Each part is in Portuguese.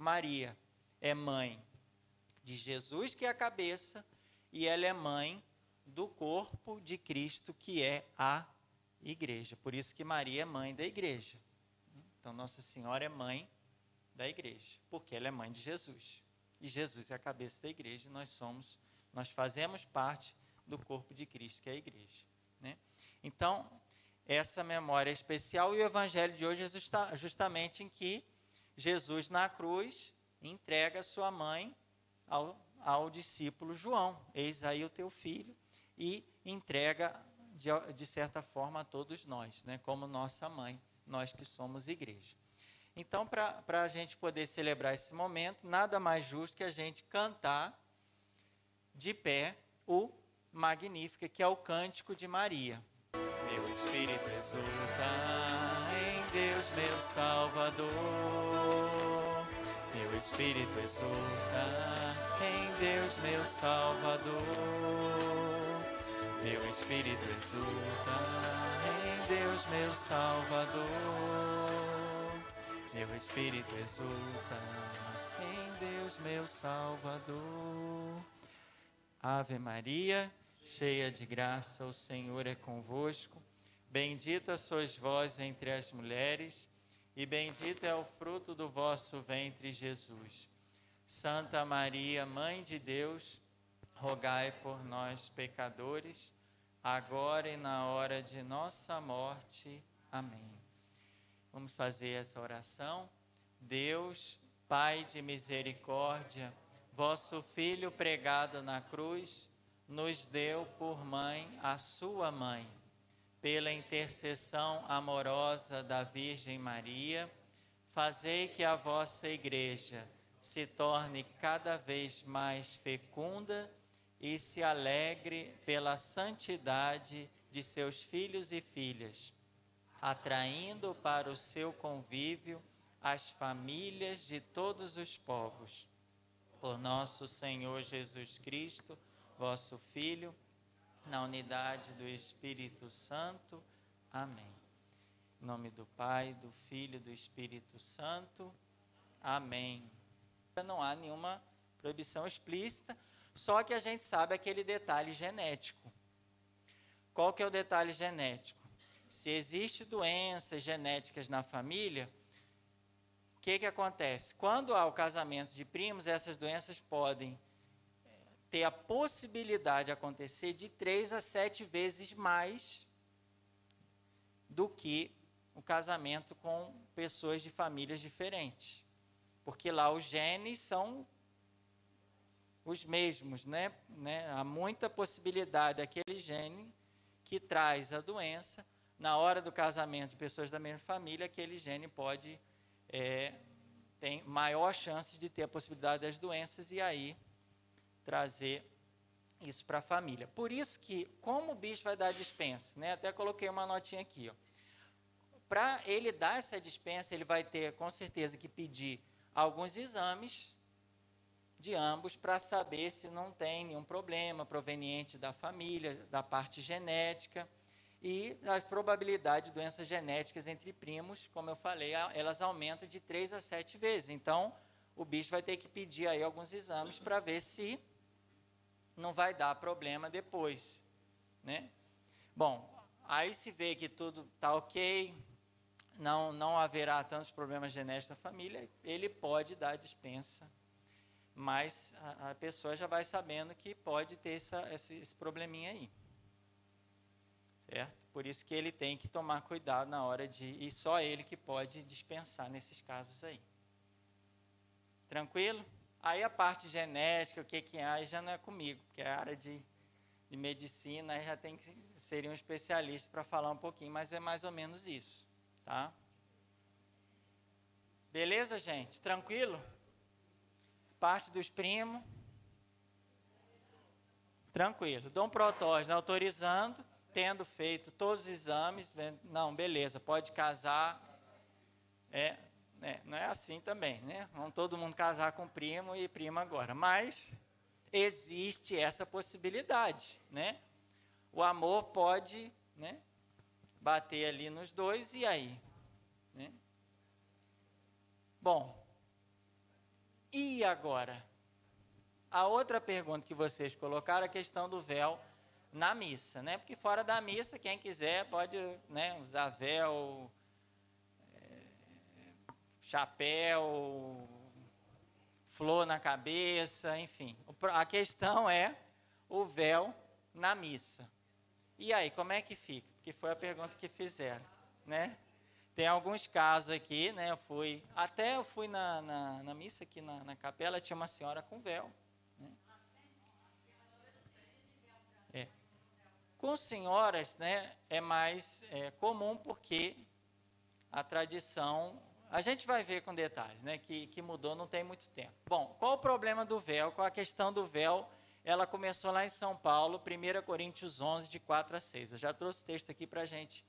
Maria é mãe de Jesus, que é a cabeça, e ela é mãe do corpo de Cristo, que é a igreja. Por isso que Maria é mãe da igreja. Então, Nossa Senhora é mãe da igreja, porque ela é mãe de Jesus. E Jesus é a cabeça da igreja, e nós fazemos parte do corpo de Cristo, que é a igreja, né? Então, essa memória é especial, e o evangelho de hoje é justamente em que Jesus, na cruz, entrega sua mãe ao discípulo João. Eis aí o teu filho, e entrega, de certa forma, a todos nós, né, como nossa mãe, nós que somos igreja. Então, para a gente poder celebrar esse momento, nada mais justo que a gente cantar de pé o Magnífica, que é o cântico de Maria. Meu espírito exulta em Deus, meu Salvador. Meu espírito exulta em Deus, meu Salvador. Meu espírito exulta em Deus, meu Salvador. Meu espírito exulta em Deus, meu Salvador. Ave Maria, cheia de graça, o Senhor é convosco. Bendita sois vós entre as mulheres, e bendito é o fruto do vosso ventre, Jesus. Santa Maria, Mãe de Deus, rogai por nós, pecadores, agora e na hora de nossa morte. Amém. Vamos fazer essa oração. Deus, Pai de misericórdia, vosso Filho pregado na cruz, nos deu por mãe a sua mãe. Pela intercessão amorosa da Virgem Maria, fazei que a vossa Igreja se torne cada vez mais fecunda e se alegre pela santidade de seus filhos e filhas, atraindo para o seu convívio as famílias de todos os povos. Por nosso Senhor Jesus Cristo, vosso Filho, na unidade do Espírito Santo. Amém. Em nome do Pai, do Filho e do Espírito Santo. Amém. Não há nenhuma proibição explícita, só que a gente sabe aquele detalhe genético. Qual que é o detalhe genético? Se existem doenças genéticas na família, o que acontece? Quando há o casamento de primos, essas doenças podem ter a possibilidade de acontecer de 3 a 7 vezes mais do que o casamento com pessoas de famílias diferentes. Porque lá os genes são os mesmos, né? Há muita possibilidade daquele gene que traz a doença. Na hora do casamento de pessoas da mesma família, aquele gene pode, tem maior chance de ter a possibilidade das doenças e aí trazer isso para a família. Por isso que, como o bispo vai dar dispensa, né? Até coloquei uma notinha aqui, para ele dar essa dispensa, ele vai ter, com certeza, que pedir alguns exames de ambos para saber se não tem nenhum problema proveniente da família, da parte genética, e a probabilidade de doenças genéticas entre primos, como eu falei, elas aumentam de 3 a 7 vezes. Então, o bispo vai ter que pedir aí alguns exames para ver se não vai dar problema depois, né? Bom, aí se vê que tudo está ok, não haverá tantos problemas genéticos na família, ele pode dar dispensa, mas a pessoa já vai sabendo que pode ter esse probleminha aí, certo? Por isso que ele tem que tomar cuidado na hora e só ele que pode dispensar nesses casos aí. Tranquilo? Aí a parte genética, o que é, aí já não é comigo, porque é a área de medicina, aí já seria um especialista para falar um pouquinho, mas é mais ou menos isso, tá? Beleza, gente? Tranquilo? Parte dos primos? Tranquilo. Dom Protógenes autorizando, tendo feito todos os exames, não, beleza, pode casar, não é assim também, né? Vamos todo mundo casar com primo e prima agora. Mas existe essa possibilidade, né? O amor pode, né, bater ali nos dois, e aí? Né? Bom, E agora? A outra pergunta que vocês colocaram é a questão do véu na missa, né? Porque fora da missa, quem quiser pode, né, usar véu, chapéu, flor na cabeça, enfim. A questão é o véu na missa. E aí, como é que fica? Porque foi a pergunta que fizeram, né? Tem alguns casos aqui, né? Eu fui na missa aqui na capela, tinha uma senhora com véu. Né? Com senhoras, né, é mais comum porque a tradição, a gente vai ver com detalhes, né, que mudou não tem muito tempo. Bom, qual o problema do véu? Qual a questão do véu? Ela começou lá em São Paulo, 1 Coríntios 11, de 4 a 6. Eu já trouxe o texto aqui para a gente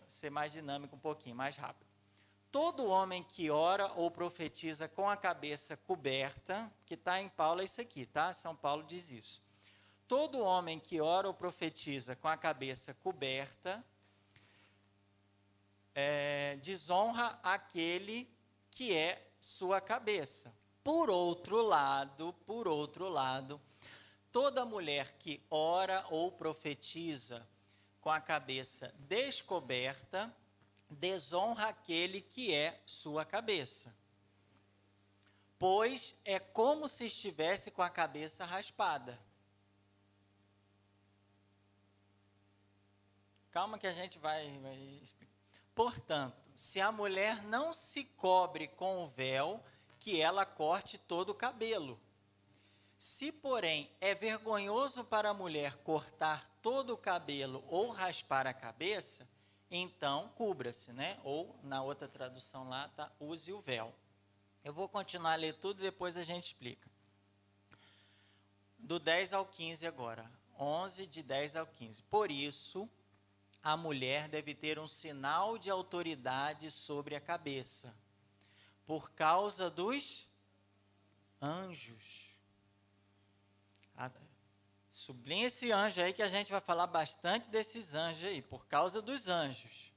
ser mais dinâmico um pouquinho, mais rápido. Todo homem que ora ou profetiza com a cabeça coberta, que está em Paulo é isso aqui, tá? São Paulo diz isso. Todo homem que ora ou profetiza com a cabeça coberta, desonra aquele que é sua cabeça. Por outro lado, toda mulher que ora ou profetiza com a cabeça descoberta, desonra aquele que é sua cabeça. Pois é como se estivesse com a cabeça raspada. Calma que a gente vai explicar. Portanto, se a mulher não se cobre com o véu, que ela corte todo o cabelo. Se, porém, é vergonhoso para a mulher cortar todo o cabelo ou raspar a cabeça, então cubra-se, né? Ou, na outra tradução lá, tá, use o véu. Eu vou continuar a ler tudo e depois a gente explica. Do 10 ao 15 agora. 11, de 10 ao 15. Por isso, a mulher deve ter um sinal de autoridade sobre a cabeça, por causa dos anjos. Sublinha esse anjo aí que a gente vai falar bastante desses anjos aí, por causa dos anjos.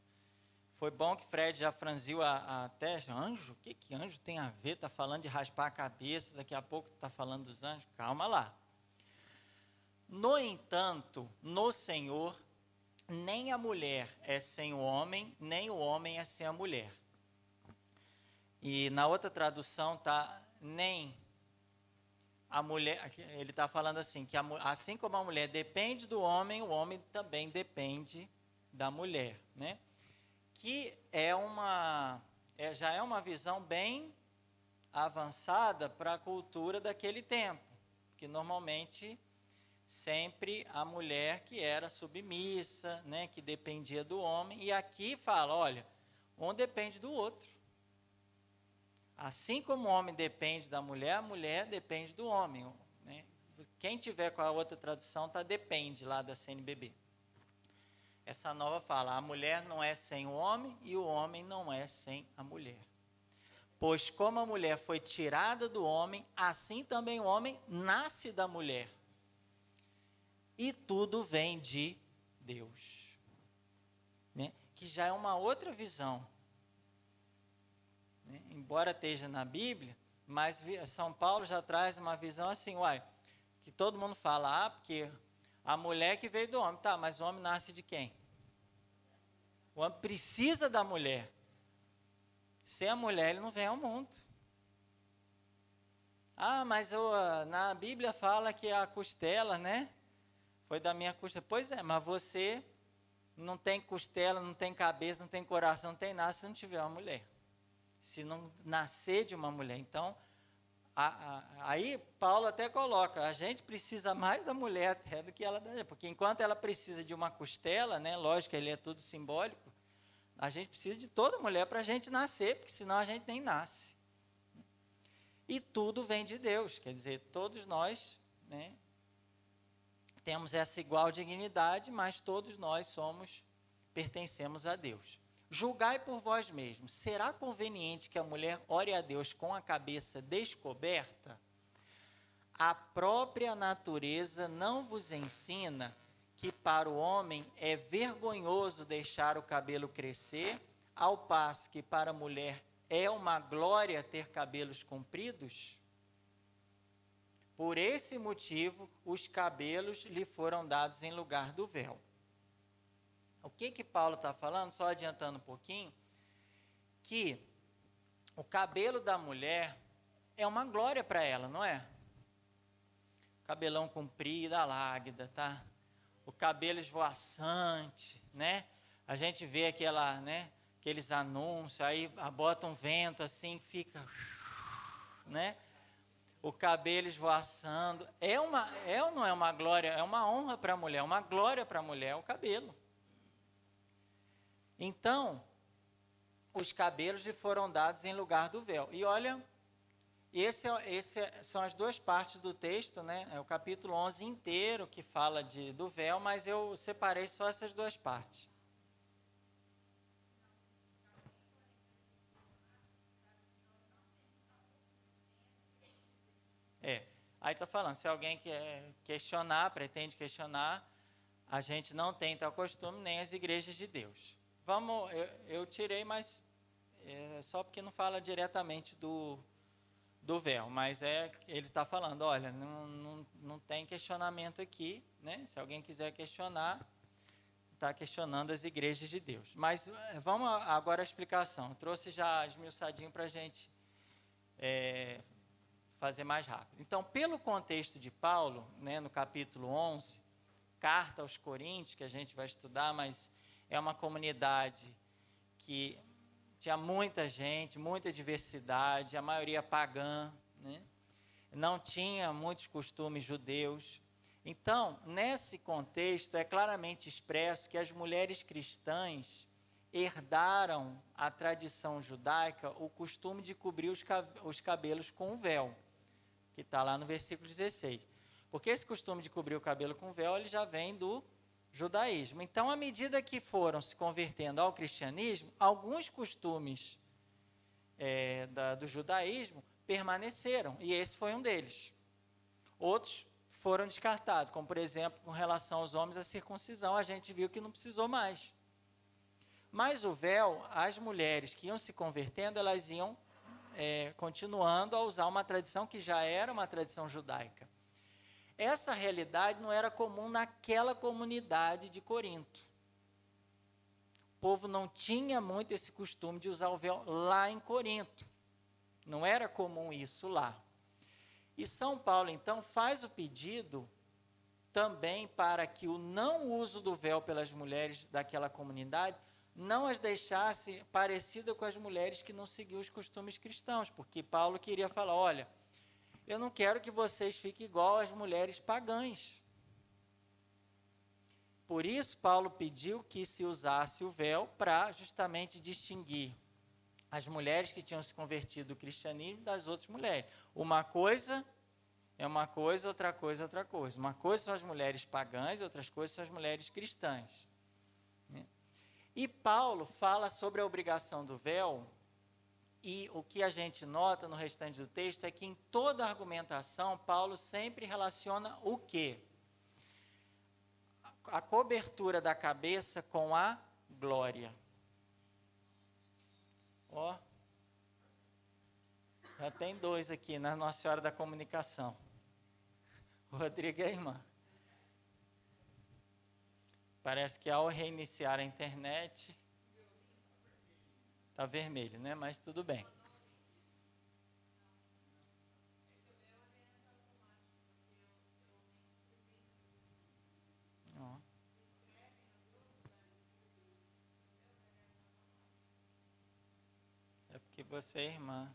Foi bom que Fred já franziu a testa. Anjo? O que anjo tem a ver? Está falando de raspar a cabeça, daqui a pouco está falando dos anjos. Calma lá. No entanto, no Senhor, nem a mulher é sem o homem, nem o homem é sem a mulher. E na outra tradução está nem a mulher, ele está falando assim, que assim como a mulher depende do homem, o homem também depende da mulher, né? Que já é uma visão bem avançada para a cultura daquele tempo, que normalmente sempre a mulher que era submissa, né, que dependia do homem, e aqui fala, olha, um depende do outro. Assim como o homem depende da mulher, a mulher depende do homem. Né? Quem tiver com a outra tradução, tá depende lá da CNBB. Essa nova fala, a mulher não é sem o homem e o homem não é sem a mulher. Pois como a mulher foi tirada do homem, assim também o homem nasce da mulher. E tudo vem de Deus. Né? Que já é uma outra visão. Né? Embora esteja na Bíblia, mas São Paulo já traz uma visão assim, que todo mundo fala, porque a mulher que veio do homem. Tá, mas o homem nasce de quem? O homem precisa da mulher. Sem a mulher, ele não vem ao mundo. Mas na Bíblia fala que a costela, né? Foi da minha costela. Pois é, mas você não tem costela, não tem cabeça, não tem coração, não tem nada se não tiver uma mulher. Se não nascer de uma mulher. Então, aí Paulo até coloca, a gente precisa mais da mulher até do que ela da gente. Porque enquanto ela precisa de uma costela, né? Lógico, ele é tudo simbólico. A gente precisa de toda mulher para a gente nascer, porque senão a gente nem nasce. E tudo vem de Deus, quer dizer, todos nós, né? Temos essa igual dignidade, mas todos nós pertencemos a Deus. Julgai por vós mesmos, será conveniente que a mulher ore a Deus com a cabeça descoberta? A própria natureza não vos ensina que para o homem é vergonhoso deixar o cabelo crescer, ao passo que para a mulher é uma glória ter cabelos compridos? Por esse motivo, os cabelos lhe foram dados em lugar do véu. O que Paulo está falando? Só adiantando um pouquinho, que o cabelo da mulher é uma glória para ela, não é? Cabelão comprido, a láguida, tá? O cabelo esvoaçante, né? A gente vê aqueles anúncios, aí bota um vento assim, fica, né? O cabelo esvoaçando. Ou não é uma glória? É uma honra para a mulher, uma glória para a mulher, o cabelo. Então, os cabelos lhe foram dados em lugar do véu. E olha, são as duas partes do texto, né? É o capítulo 11 inteiro que fala do véu, mas eu separei só essas duas partes. Aí está falando, se alguém quer questionar, pretende questionar, a gente não tem tal costume, nem as igrejas de Deus. Eu tirei, mas só porque não fala diretamente do véu, mas ele está falando, olha, não tem questionamento aqui, né? Se alguém quiser questionar, está questionando as igrejas de Deus. Mas vamos agora à explicação. Eu trouxe já esmiuçadinho para a gente fazer mais rápido. Então, pelo contexto de Paulo, né, no capítulo 11, carta aos Coríntios, que a gente vai estudar, mas é uma comunidade que tinha muita gente, muita diversidade, a maioria pagã, né? Não tinha muitos costumes judeus. Então, nesse contexto, é claramente expresso que as mulheres cristãs herdaram a tradição judaica, o costume de cobrir os cabelos com o véu, que está lá no versículo 16. Porque esse costume de cobrir o cabelo com véu, ele já vem do judaísmo. Então, à medida que foram se convertendo ao cristianismo, alguns costumes do judaísmo permaneceram, e esse foi um deles. Outros foram descartados, como, por exemplo, com relação aos homens, a circuncisão, a gente viu que não precisou mais. Mas o véu, as mulheres que iam se convertendo, elas iam continuando a usar uma tradição que já era uma tradição judaica. Essa realidade não era comum naquela comunidade de Corinto. O povo não tinha muito esse costume de usar o véu lá em Corinto. Não era comum isso lá. E São Paulo, então, faz o pedido também para que o não uso do véu pelas mulheres daquela comunidade não as deixasse parecidas com as mulheres que não seguiam os costumes cristãos, porque Paulo queria falar, olha, eu não quero que vocês fiquem igual às mulheres pagãs. Por isso, Paulo pediu que se usasse o véu para justamente distinguir as mulheres que tinham se convertido ao cristianismo das outras mulheres. Uma coisa é uma coisa, outra coisa é outra coisa. Uma coisa são as mulheres pagãs, outras coisas são as mulheres cristãs. E Paulo fala sobre a obrigação do véu, e o que a gente nota no restante do texto é que em toda a argumentação, Paulo sempre relaciona o quê? A cobertura da cabeça com a glória. Ó, já tem dois aqui na Nossa Senhora da Comunicação. O Rodrigo e a irmã. Parece que ao reiniciar a internet, está vermelho, né? Mas tudo bem. Ó. É porque você é irmã.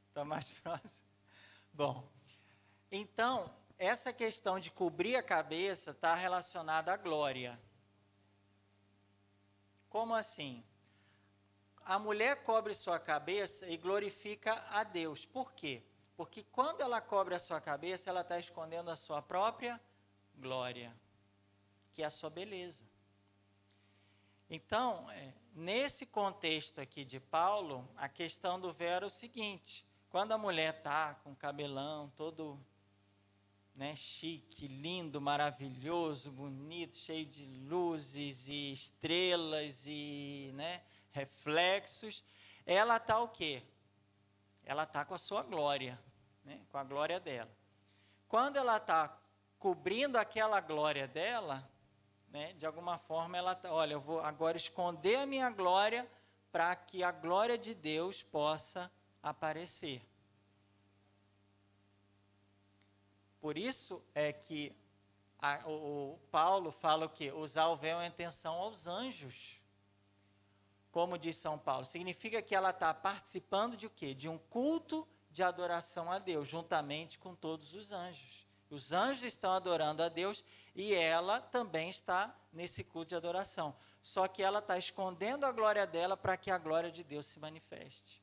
Está mais próximo. Bom, então, essa questão de cobrir a cabeça está relacionada à glória. Como assim? A mulher cobre sua cabeça e glorifica a Deus. Por quê? Porque quando ela cobre a sua cabeça, ela está escondendo a sua própria glória, que é a sua beleza. Então, nesse contexto aqui de Paulo, a questão do véu era o seguinte: quando a mulher está com o cabelão todo, né, chique, lindo, maravilhoso, bonito, cheio de luzes e estrelas e, né, reflexos, ela está o quê? Ela está com a sua glória, né? Com a glória dela. Quando ela está cobrindo aquela glória dela, né, de alguma forma ela está, olha, eu vou agora esconder a minha glória para que a glória de Deus possa aparecer. Por isso é que o Paulo fala o quê? Usar o véu em atenção aos anjos. Como diz São Paulo, significa que ela está participando de o quê? De um culto de adoração a Deus, juntamente com todos os anjos. Os anjos estão adorando a Deus e ela também está nesse culto de adoração. Só que ela está escondendo a glória dela para que a glória de Deus se manifeste.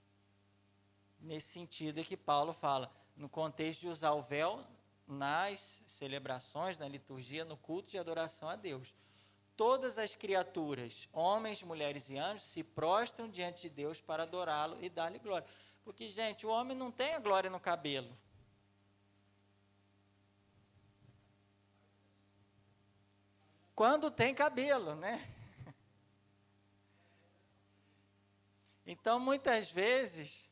Nesse sentido é que Paulo fala, no contexto de usar o véu nas celebrações, na liturgia, no culto de adoração a Deus. Todas as criaturas, homens, mulheres e anjos, se prostram diante de Deus para adorá-lo e dar-lhe glória. Porque, gente, o homem não tem a glória no cabelo. Quando tem cabelo, né? Então, muitas vezes,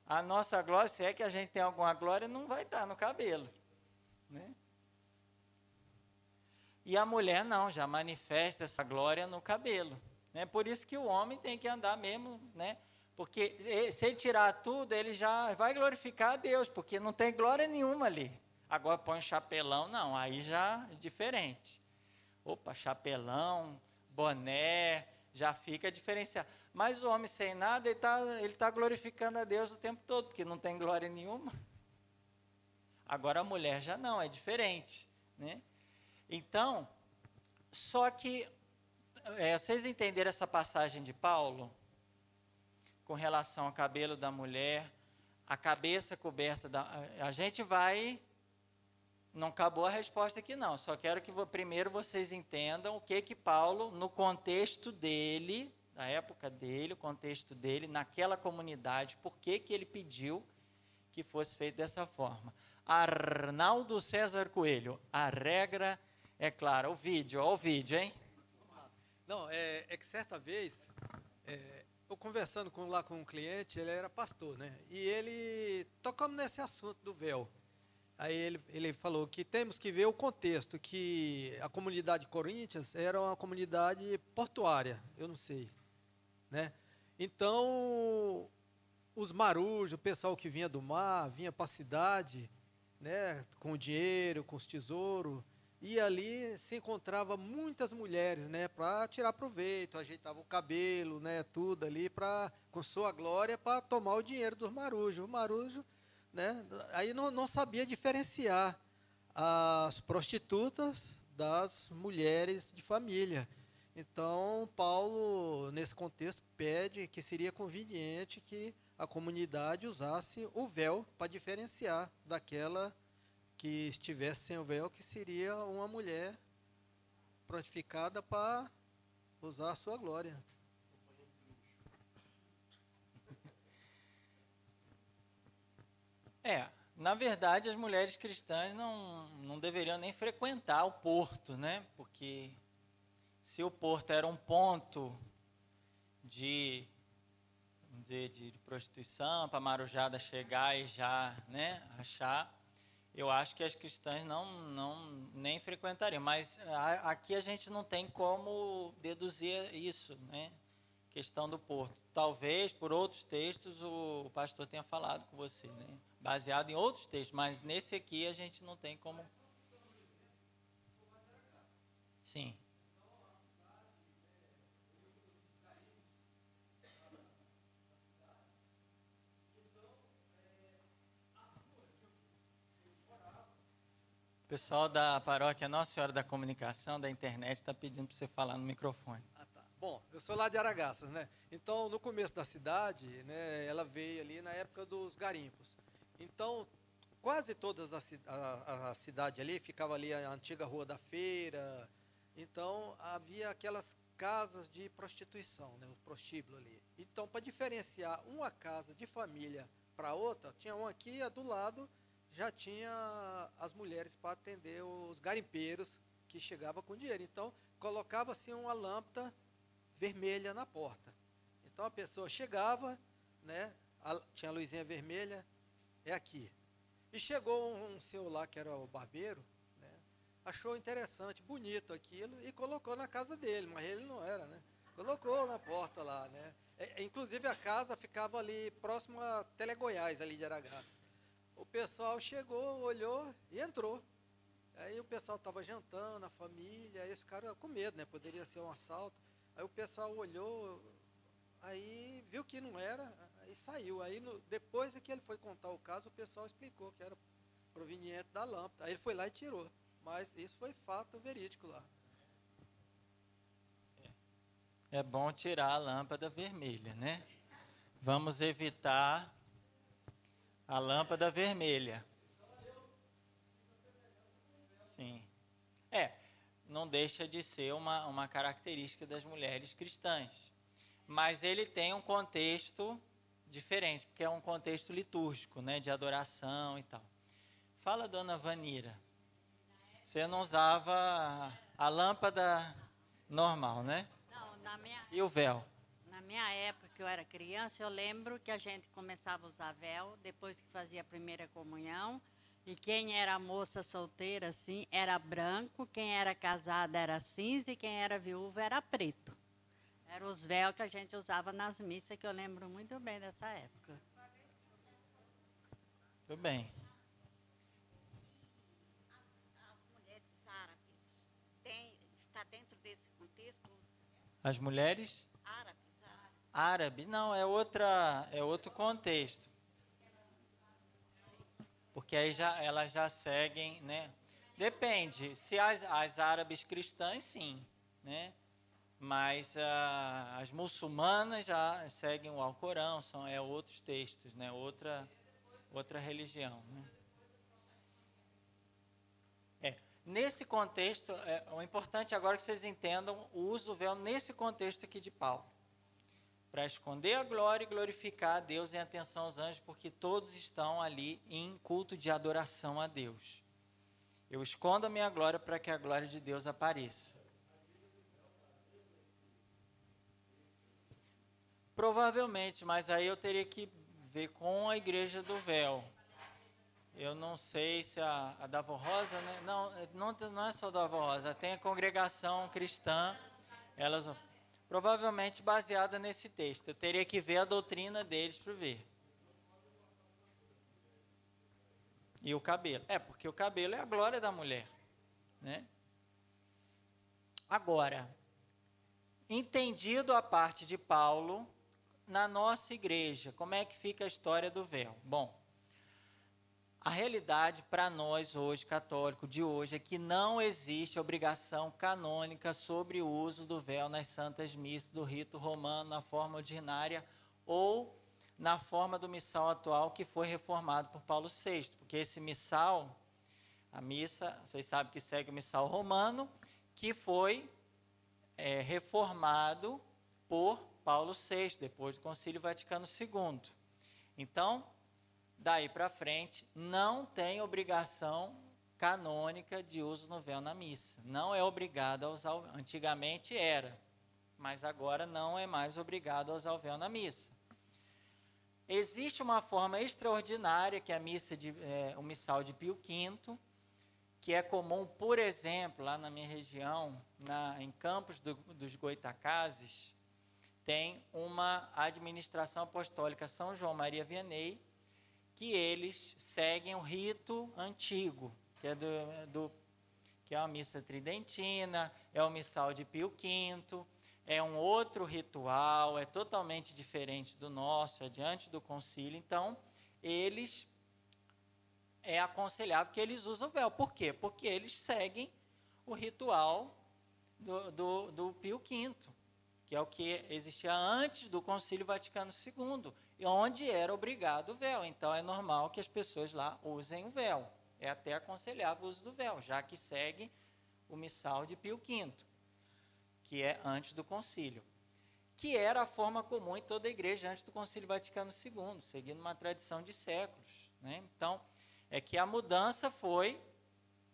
a nossa glória, se é que a gente tem alguma glória, não vai estar no cabelo, né? E a mulher não, já manifesta essa glória no cabelo, né? Por isso que o homem tem que andar mesmo, né? Porque se ele tirar tudo, ele já vai glorificar a Deus, porque não tem glória nenhuma ali. Agora põe um chapelão, não, aí já é diferente. Opa, chapelão, boné, já fica diferenciado. Mas o homem sem nada, ele tá glorificando a Deus o tempo todo, porque não tem glória nenhuma. Agora a mulher já não, é diferente, né? Então, só que, vocês entenderam essa passagem de Paulo, com relação ao cabelo da mulher, a cabeça coberta a gente vai, não acabou a resposta aqui não, só quero que primeiro vocês entendam o que Paulo, no contexto dele, da época dele, o contexto dele, naquela comunidade, por que ele pediu que fosse feito dessa forma. Arnaldo César Coelho, a regra é clara. Olha o vídeo, hein? Não, é que certa vez, eu conversando lá com um cliente, ele era pastor, né? E ele, tocamos nesse assunto do véu. Aí ele falou que temos que ver o contexto, que a comunidade de Coríntios era uma comunidade portuária, eu não sei, né? Então, os marujos, o pessoal que vinha do mar, vinha para a cidade, né, com o dinheiro, com os tesouros, e ali se encontrava muitas mulheres, né, para tirar proveito, ajeitava o cabelo, né, tudo ali com sua glória para tomar o dinheiro dos marujos. O marujo, né, aí não sabia diferenciar as prostitutas das mulheres de família. Então, Paulo, nesse contexto, pede que seria conveniente que a comunidade usasse o véu para diferenciar daquela que estivesse sem o véu, que seria uma mulher prontificada para usar a sua glória. Na verdade, as mulheres cristãs não deveriam nem frequentar o porto, né? Porque se o porto era um ponto de prostituição, para a marujada chegar e já, né, achar, eu acho que as cristãs nem frequentariam. Mas aqui a gente não tem como deduzir isso, né? Questão do porto. Talvez, por outros textos, o pastor tenha falado com você, né? Baseado em outros textos, mas nesse aqui a gente não tem como... Sim. O pessoal da paróquia Nossa Senhora da Comunicação, da internet, está pedindo para você falar no microfone. Tá. Bom, eu sou lá de Aragaças, né? Então, no começo da cidade, né, ela veio ali na época dos garimpos. Então, quase toda a cidade ali, ficava ali a antiga Rua da Feira. Então, havia aquelas casas de prostituição, né, o prostíbulo ali. Então, para diferenciar uma casa de família para outra, tinha uma aqui, a do lado já tinha as mulheres para atender os garimpeiros que chegavam com dinheiro. Então, colocava-se uma lâmpada vermelha na porta. Então a pessoa chegava, né, tinha a luzinha vermelha, é aqui. E chegou um senhor lá, que era o barbeiro, né, achou interessante, bonito aquilo, e colocou na casa dele, mas ele não era, né? Colocou na porta lá, né? Inclusive a casa ficava ali próximo a Telegoiás, ali de Aragaça. O pessoal chegou, olhou e entrou. Aí o pessoal estava jantando, a família, aí esse cara com medo, né? Poderia ser um assalto. Aí o pessoal olhou, aí viu que não era, aí saiu. Aí depois que ele foi contar o caso, o pessoal explicou que era proveniente da lâmpada. Aí ele foi lá e tirou. Mas isso foi fato verídico lá. É bom tirar a lâmpada vermelha, né? Vamos evitar a lâmpada vermelha. Sim. Não deixa de ser uma característica das mulheres cristãs. Mas ele tem um contexto diferente, porque é um contexto litúrgico, né, de adoração e tal. Fala, dona Vanira. Você não usava a lâmpada normal, né? Não, E o véu? na minha época, que eu era criança, eu lembro que a gente começava a usar véu depois que fazia a primeira comunhão. E quem era moça solteira, assim, era branco, quem era casada era cinza e quem era viúva era preto. Eram os véus que a gente usava nas missas, que eu lembro muito bem dessa época. Tudo bem. As mulheres árabes está dentro desse contexto? As mulheres Árabes. árabes, não, é outro contexto. Porque aí elas já seguem, né? Depende, se as árabes cristãs, sim, né? Mas as muçulmanas já seguem o Alcorão, são outros textos, né? Outra religião, né? Nesse contexto, o importante agora é que vocês entendam o uso do véu nesse contexto aqui de Paulo. Para esconder a glória e glorificar a Deus em atenção aos anjos, porque todos estão ali em culto de adoração a Deus. Eu escondo a minha glória para que a glória de Deus apareça. Provavelmente, mas aí eu teria que ver com a igreja do véu. Eu não sei se a da Avó Rosa, né? Não é só da Avó Rosa, tem a congregação cristã, elas... Provavelmente baseada nesse texto. Eu teria que ver a doutrina deles para ver. E o cabelo. Porque o cabelo é a glória da mulher, né? Agora, entendido a parte de Paulo, na nossa igreja, como é que fica a história do véu? Bom, a realidade para nós hoje, católicos de hoje, é que não existe obrigação canônica sobre o uso do véu nas santas missas do rito romano, na forma ordinária ou na forma do missal atual que foi reformado por Paulo VI. Porque esse missal, a missa, vocês sabem que segue o missal romano, que foi reformado por Paulo VI, depois do Concílio Vaticano II. Então, daí para frente, não tem obrigação canônica de uso no véu na missa. Não é obrigado a usar, antigamente era, mas agora não é mais obrigado a usar o véu na missa. Existe uma forma extraordinária, que é o missal de Pio V, que é comum, por exemplo, lá na minha região, em Campos dos Goitacazes, tem uma administração apostólica São João Maria Vianney, que eles seguem o rito antigo, que é uma missa tridentina, é o missal de Pio V, é um outro ritual, é totalmente diferente do nosso, é diante do concílio. Então, é aconselhável que eles usem o véu. Por quê? Porque eles seguem o ritual do Pio V, que é o que existia antes do Concílio Vaticano II, onde era obrigado o véu. Então, é normal que as pessoas lá usem o véu. É até aconselhável o uso do véu, já que segue o missal de Pio V, que é antes do concílio, que era a forma comum em toda a igreja antes do Concílio Vaticano II, seguindo uma tradição de séculos, né? Então, é que a mudança foi,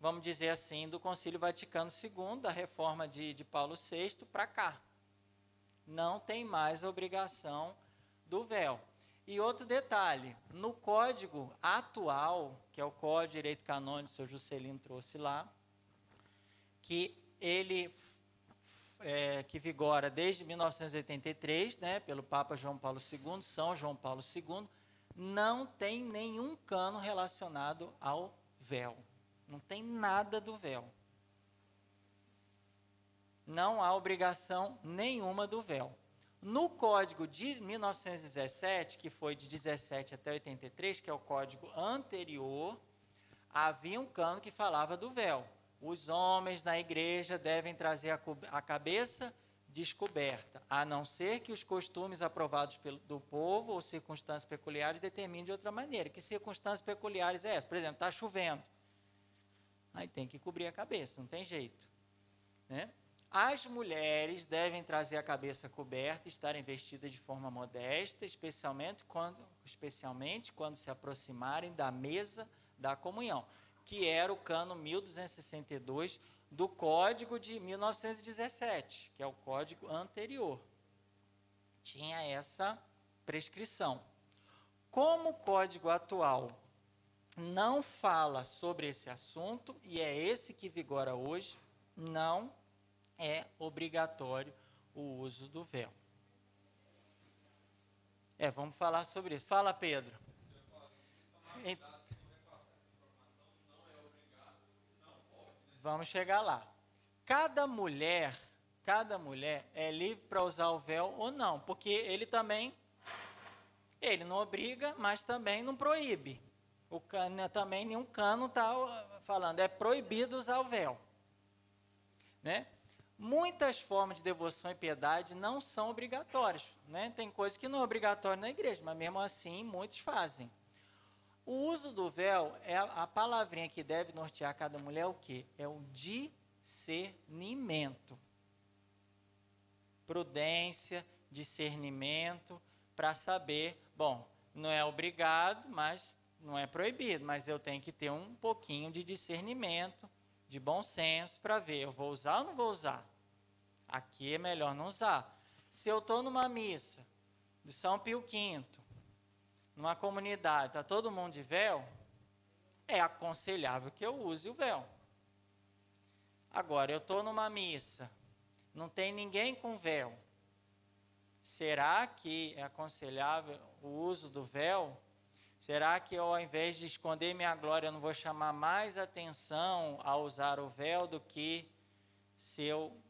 vamos dizer assim, do Concílio Vaticano II, da reforma de Paulo VI, para cá. não tem mais a obrigação do véu. E outro detalhe, no código atual, que é o Código de Direito Canônico, o seu Juscelino trouxe lá, que ele que vigora desde 1983, né, pelo Papa João Paulo II, São João Paulo II, não tem nenhum cano relacionado ao véu. Não tem nada do véu. Não há obrigação nenhuma do véu. No código de 1917, que foi de 17 até 83, que é o código anterior, havia um cano que falava do véu. Os homens na igreja devem trazer a cabeça descoberta, a não ser que os costumes aprovados do povo ou circunstâncias peculiares determinem de outra maneira. Que circunstâncias peculiares é essa? Por exemplo, está chovendo. Aí tem que cobrir a cabeça, não tem jeito, né? As mulheres devem trazer a cabeça coberta e estarem vestidas de forma modesta, especialmente quando se aproximarem da mesa da comunhão, que era o cano 1262 do Código de 1917, que é o código anterior. Tinha essa prescrição. Como o código atual não fala sobre esse assunto, e é esse que vigora hoje, não é obrigatório o uso do véu. Vamos falar sobre isso. Fala, Pedro. Vamos chegar lá. Cada mulher é livre para usar o véu ou não, porque ele não obriga, mas também não proíbe. O cano, também nenhum cano está falando, é proibido usar o véu, né? Muitas formas de devoção e piedade não são obrigatórias, né? Tem coisas que não é obrigatório na igreja, mas mesmo assim muitos fazem. O uso do véu, a palavrinha que deve nortear cada mulher é o quê? É o discernimento. Prudência, discernimento, para saber, bom, não é obrigado, mas não é proibido, mas eu tenho que ter um pouquinho de discernimento, de bom senso, para ver, eu vou usar ou não vou usar? Aqui é melhor não usar. Se eu estou numa missa de São Pio V, numa comunidade, está todo mundo de véu, é aconselhável que eu use o véu. Agora, eu estou numa missa, não tem ninguém com véu. Será que é aconselhável o uso do véu? Será que eu, ao invés de esconder minha glória, eu não vou chamar mais atenção ao usar o véu do que se eu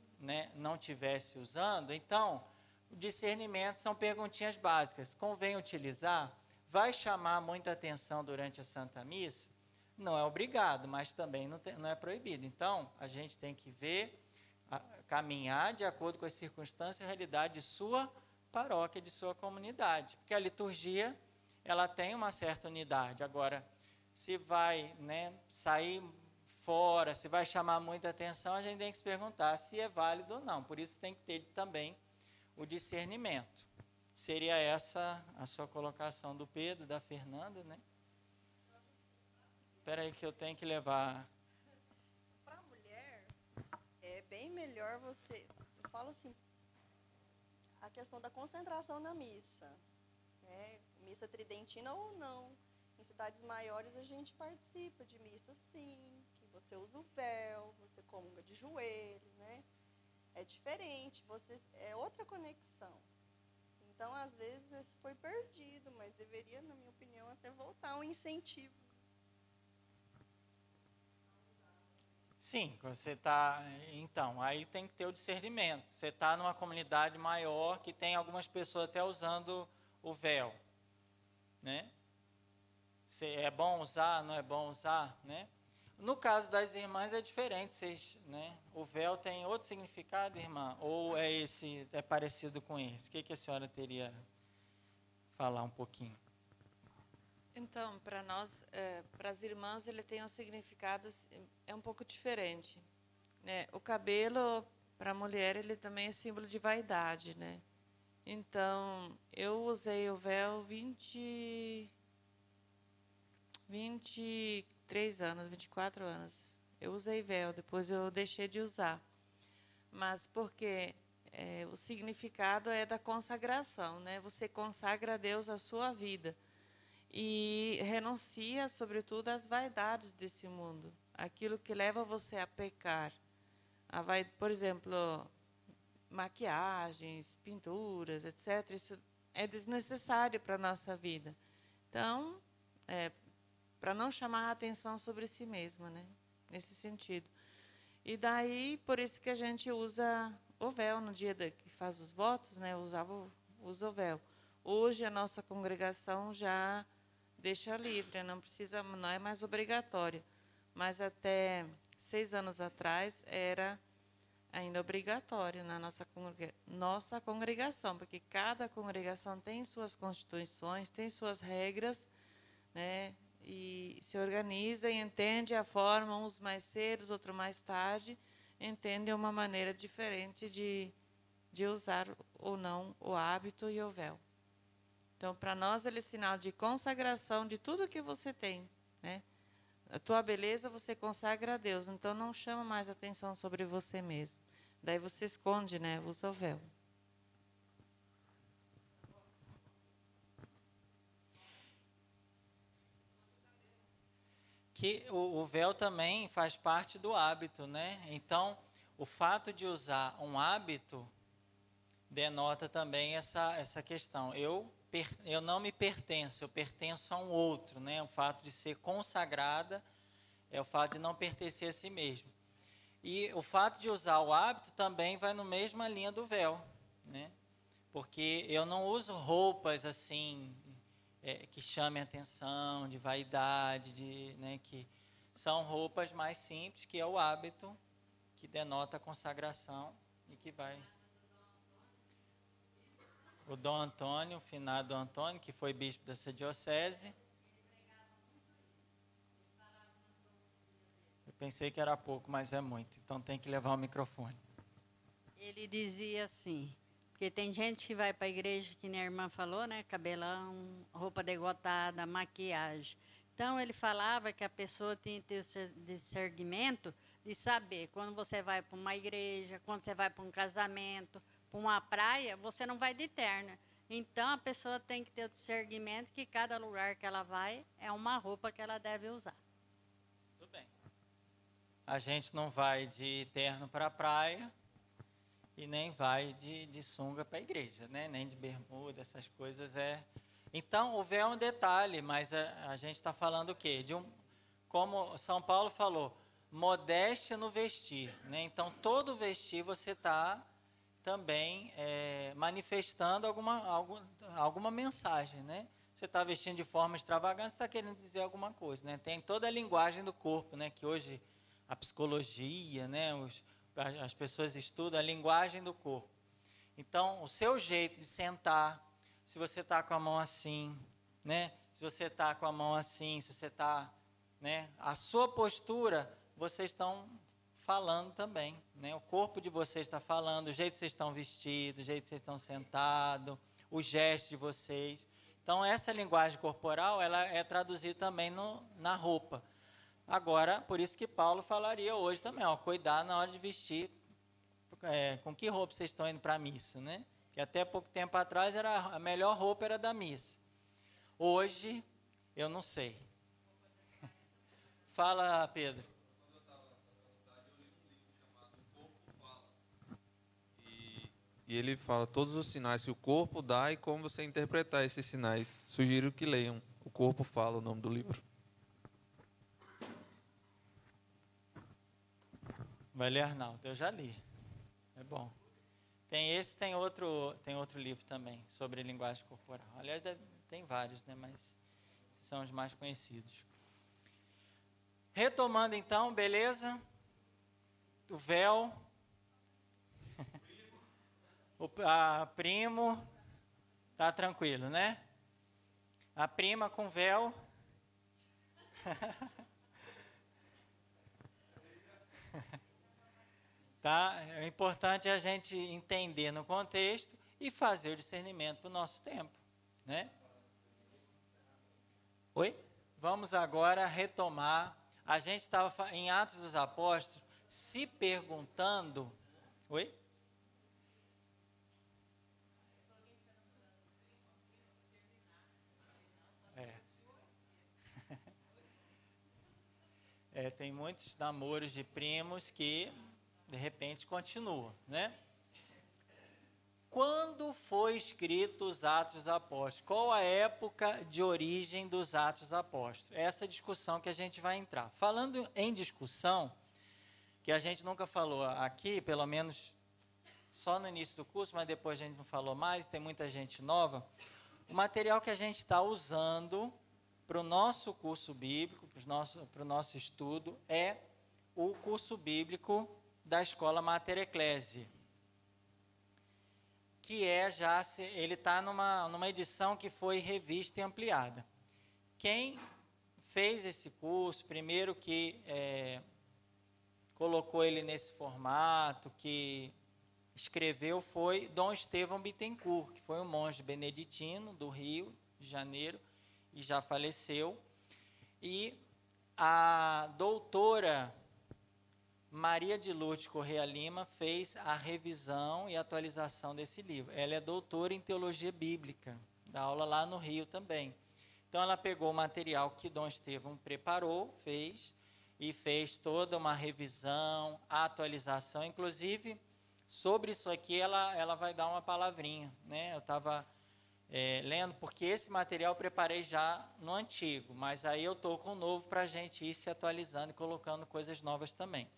não estivesse usando? Então, o discernimento são perguntinhas básicas. Convém utilizar? Vai chamar muita atenção durante a Santa Missa? Não é obrigado, mas também não é proibido. Então, a gente tem que ver, caminhar de acordo com as circunstâncias e a realidade de sua paróquia, de sua comunidade. Porque a liturgia, ela tem uma certa unidade. Agora, se vai sair fora, se vai chamar muita atenção, a gente tem que se perguntar se é válido ou não. Por isso tem que ter também o discernimento. Seria essa a sua colocação do Pedro, da Fernanda, né? Espera aí que eu tenho que levar. Para a mulher, é bem melhor você... Eu falo assim, a questão da concentração na missa. Né? Missa tridentina ou não. Em cidades maiores a gente participa de missa sim, que você usa o véu, você comunga de joelho, né? É diferente, é outra conexão. Então, às vezes, isso foi perdido, mas deveria, na minha opinião, até voltar um incentivo. Sim, você está... Então, aí tem que ter o discernimento. Você está numa comunidade maior que tem algumas pessoas até usando o véu, né? Se é bom usar, não é bom usar, né? No caso das irmãs é diferente, né? O véu tem outro significado, irmã? Ou é parecido com esse? O que a senhora teria a falar um pouquinho? Então, para nós, para as irmãs, ele tem um significado um pouco diferente, né? O cabelo, para a mulher, ele também é símbolo de vaidade, né? Então, eu usei o véu 23 anos, 24 anos. Eu usei véu, depois eu deixei de usar. Mas porque o significado é da consagração, né? Você consagra a Deus a sua vida e renuncia, sobretudo, às vaidades desse mundo, aquilo que leva você a pecar. Por exemplo, maquiagens, pinturas, etc. Isso é desnecessário para a nossa vida. Então, para não chamar a atenção sobre si mesma, né? Nesse sentido. E daí, por isso que a gente usa o véu no dia que faz os votos, né? Usa o véu. Hoje a nossa congregação já deixa livre, não é mais obrigatório. Mas até 6 anos atrás era ainda obrigatório na nossa congregação, porque cada congregação tem suas constituições, tem suas regras, né? E se organiza e entende a forma, uns mais cedo, outros mais tarde, entendem uma maneira diferente de usar ou não o hábito e o véu. Então, para nós, ele é sinal de consagração de tudo que você tem, né? A tua beleza você consagra a Deus, então não chama mais atenção sobre você mesmo. Daí você esconde, né? Usa o véu. Que o véu também faz parte do hábito, né? Então, o fato de usar um hábito denota também essa questão. Eu não me pertenço, eu pertenço a um outro, né? O fato de ser consagrada é o fato de não pertencer a si mesmo. E o fato de usar o hábito também vai na mesma linha do véu, né? Porque eu não uso roupas assim que chamem atenção, de vaidade, né? Que são roupas mais simples, que é o hábito que denota a consagração e que vai. O Dom Antônio, o finado Dom Antônio, que foi bispo dessa diocese. Eu pensei que era pouco, mas é muito, então tem que levar o microfone. Ele dizia assim, porque tem gente que vai para a igreja, que nem a irmã falou, né? Cabelão, roupa degotada, maquiagem. Então, ele falava que a pessoa tinha que ter o discernimento de saber, quando você vai para uma igreja, quando você vai para um casamento, para uma praia, você não vai de terno. Então, a pessoa tem que ter o discernimento que cada lugar que ela vai é uma roupa que ela deve usar. Tudo bem. A gente não vai de terno para a praia e nem vai de sunga para a igreja, né? Nem de bermuda, essas coisas Então, o véu é um detalhe, mas a gente está falando o quê? Como São Paulo falou, modéstia no vestir, né? Então, todo vestir você está também manifestando alguma mensagem, né? Você está vestindo de forma extravagante, você está querendo dizer alguma coisa, né? Tem toda a linguagem do corpo, né? Que hoje a psicologia, né? As pessoas estudam a linguagem do corpo. Então, o seu jeito de sentar, se você está com a mão assim, né? Se você está com a mão assim, se você está, né? A sua postura, vocês estão falando também, né? O corpo de vocês está falando, o jeito que vocês estão vestidos, o jeito que vocês estão sentados, o gesto de vocês. Então, essa linguagem corporal, ela é traduzida também na roupa. Agora, por isso que Paulo falaria hoje também, cuidar na hora de vestir, com que roupa vocês estão indo para a missa, né? Que até pouco tempo atrás a melhor roupa era da missa. Hoje, eu não sei. Fala, Pedro. E ele fala todos os sinais que o corpo dá e como você interpretar esses sinais. Sugiro que leiam. O Corpo Fala, o nome do livro. Vai ler, Arnaldo? Eu já li. É bom. Tem outro livro também, sobre linguagem corporal. Aliás, tem vários, né? Mas esses são os mais conhecidos. Retomando então, beleza? O véu. A primo, tá tranquilo, né? A prima com véu. Tá? É importante a gente entender no contexto e fazer o discernimento para o nosso tempo, né? Oi? Vamos agora retomar. A gente estava em Atos dos Apóstolos se perguntando. Oi? Tem muitos namoros de primos que, de repente, continuam, né? Quando foi escrito os Atos dos Apóstolos? Qual a época de origem dos Atos dos Apóstolos? Essa discussão que a gente vai entrar. Falando em discussão, que a gente nunca falou aqui, pelo menos só no início do curso, mas depois a gente não falou mais, tem muita gente nova. O material que a gente está usando para o nosso curso bíblico, para o nosso estudo, é o curso bíblico da Escola Mater Ecclesiae, que ele está numa edição que foi revista e ampliada. Quem fez esse curso, primeiro que colocou ele nesse formato, que escreveu, foi Dom Estevão Bittencourt, que foi um monge beneditino do Rio de Janeiro, e já faleceu. E a doutora Maria de Lourdes Correia Lima fez a revisão e atualização desse livro. Ela é doutora em teologia bíblica, dá aula lá no Rio também. Então, ela pegou o material que Dom Estevão preparou, fez toda uma revisão, atualização. Inclusive, sobre isso aqui, ela vai dar uma palavrinha, né? Eu estava lendo, porque esse material eu preparei já no antigo, mas aí eu estou com o novo para a gente ir se atualizando e colocando coisas novas também.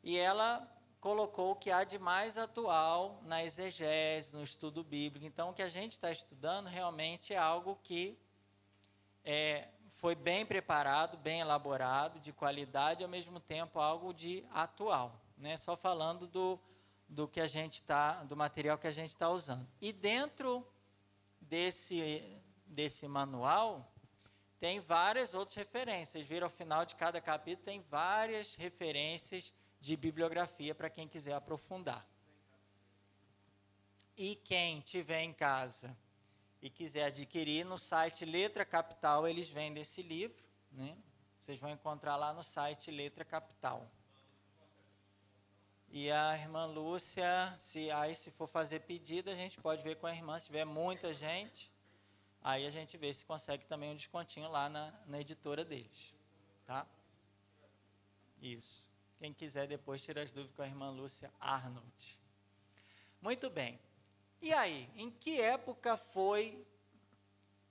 E ela colocou o que há de mais atual na exegese, no estudo bíblico. Então, o que a gente está estudando realmente é algo que foi bem preparado, bem elaborado, de qualidade, e ao mesmo tempo algo de atual, né? Só falando do que a gente do material que a gente está usando. E dentro desse manual tem várias outras referências. Vocês viram, ao final de cada capítulo tem várias referências de bibliografia para quem quiser aprofundar. E quem tiver em casa e quiser adquirir, no site Letra Capital eles vendem esse livro, né? Vocês vão encontrar lá no site Letra Capital. E a irmã Lúcia, se for fazer pedido, a gente pode ver com a irmã, se tiver muita gente, aí a gente vê se consegue também um descontinho lá na editora deles, tá? Isso. Quem quiser depois tirar as dúvidas com a irmã Lúcia Arnold. Muito bem. E aí, em que época foi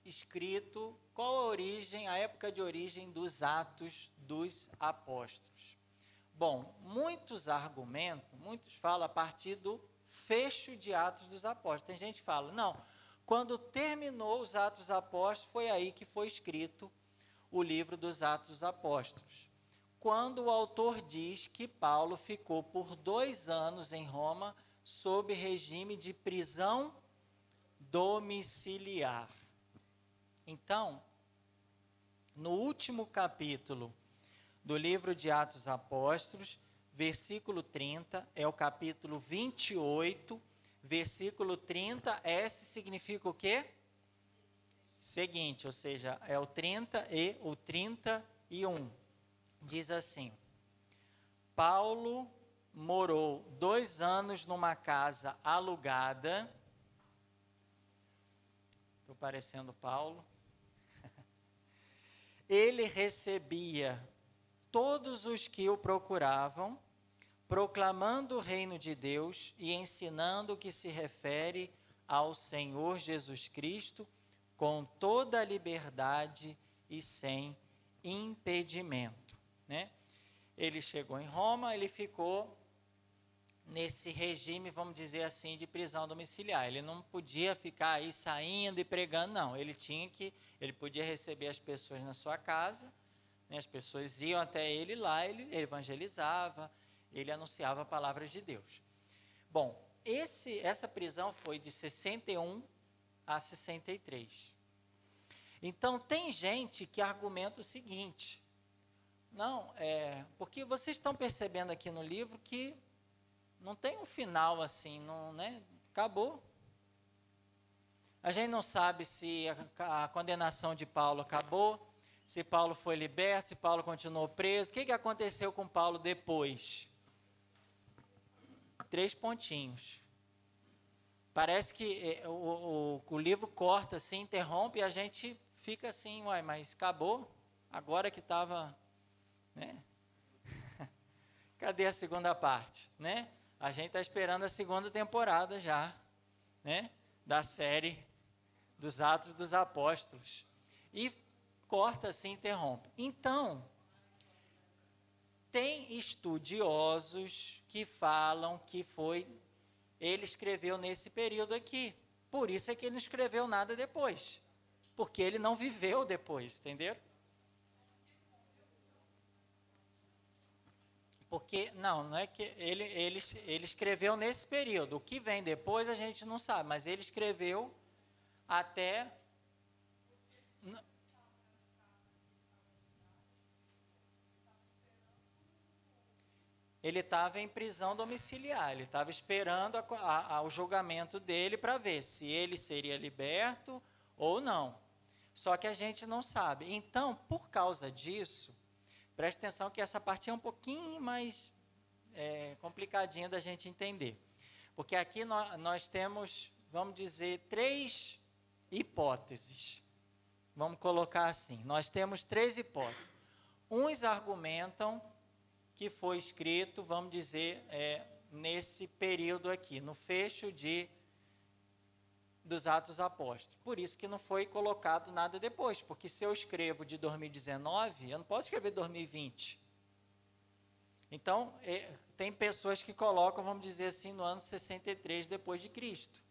escrito, qual a época de origem dos Atos dos Apóstolos? Bom, muitos falam a partir do fecho de Atos dos Apóstolos. Tem gente que fala, não, quando terminou os Atos dos Apóstolos, foi aí que foi escrito o livro dos Atos dos Apóstolos. Quando o autor diz que Paulo ficou por 2 anos em Roma sob regime de prisão domiciliar. Então, no último capítulo do livro de Atos dos Apóstolos, versículo 30, é o capítulo 28, versículo 30, S significa o quê? Seguinte, ou seja, é o 30 e o 31. Diz assim: Paulo morou 2 anos numa casa alugada. Estou parecendo Paulo. Ele recebia todos os que o procuravam, proclamando o reino de Deus e ensinando o que se refere ao Senhor Jesus Cristo, com toda a liberdade e sem impedimento. Né? Ele chegou em Roma, ele ficou nesse regime, vamos dizer assim, de prisão domiciliar. Ele não podia ficar aí saindo e pregando, não. Ele podia receber as pessoas na sua casa, né? As pessoas iam até ele lá, ele evangelizava, ele anunciava a palavra de Deus. Bom, essa prisão foi de 61 a 63. Então, tem gente que argumenta o seguinte: não, porque vocês estão percebendo aqui no livro que não tem um final assim, não, né? Acabou. A gente não sabe se a condenação de Paulo acabou, se Paulo foi liberto, se Paulo continuou preso. O que aconteceu com Paulo depois? 3 pontinhos. Parece que o livro corta, assim, interrompe, e a gente fica assim, uai, mas acabou? Agora que estava, né, Cadê a segunda parte, né? A gente está esperando a segunda temporada já, né? Da série dos Atos dos Apóstolos. E corta-se, interrompe. Então, tem estudiosos que falam que ele escreveu nesse período aqui. Por isso é que ele não escreveu nada depois. Porque ele não viveu depois, entenderam? Porque, não é que ele escreveu nesse período. O que vem depois a gente não sabe, mas ele escreveu até... Ele estava em prisão domiciliar, ele estava esperando o julgamento dele para ver se ele seria liberto ou não. Só que a gente não sabe. Então, por causa disso, preste atenção que essa parte é um pouquinho mais complicadinha da gente entender. Porque aqui nós temos, vamos dizer, 3 hipóteses. Vamos colocar assim, nós temos 3 hipóteses. Uns argumentam que foi escrito, vamos dizer, nesse período aqui, no fecho dos Atos Apóstolos. Por isso que não foi colocado nada depois, porque se eu escrevo de 2019, eu não posso escrever 2020. Então, tem pessoas que colocam, vamos dizer assim, no ano 63 depois de Cristo.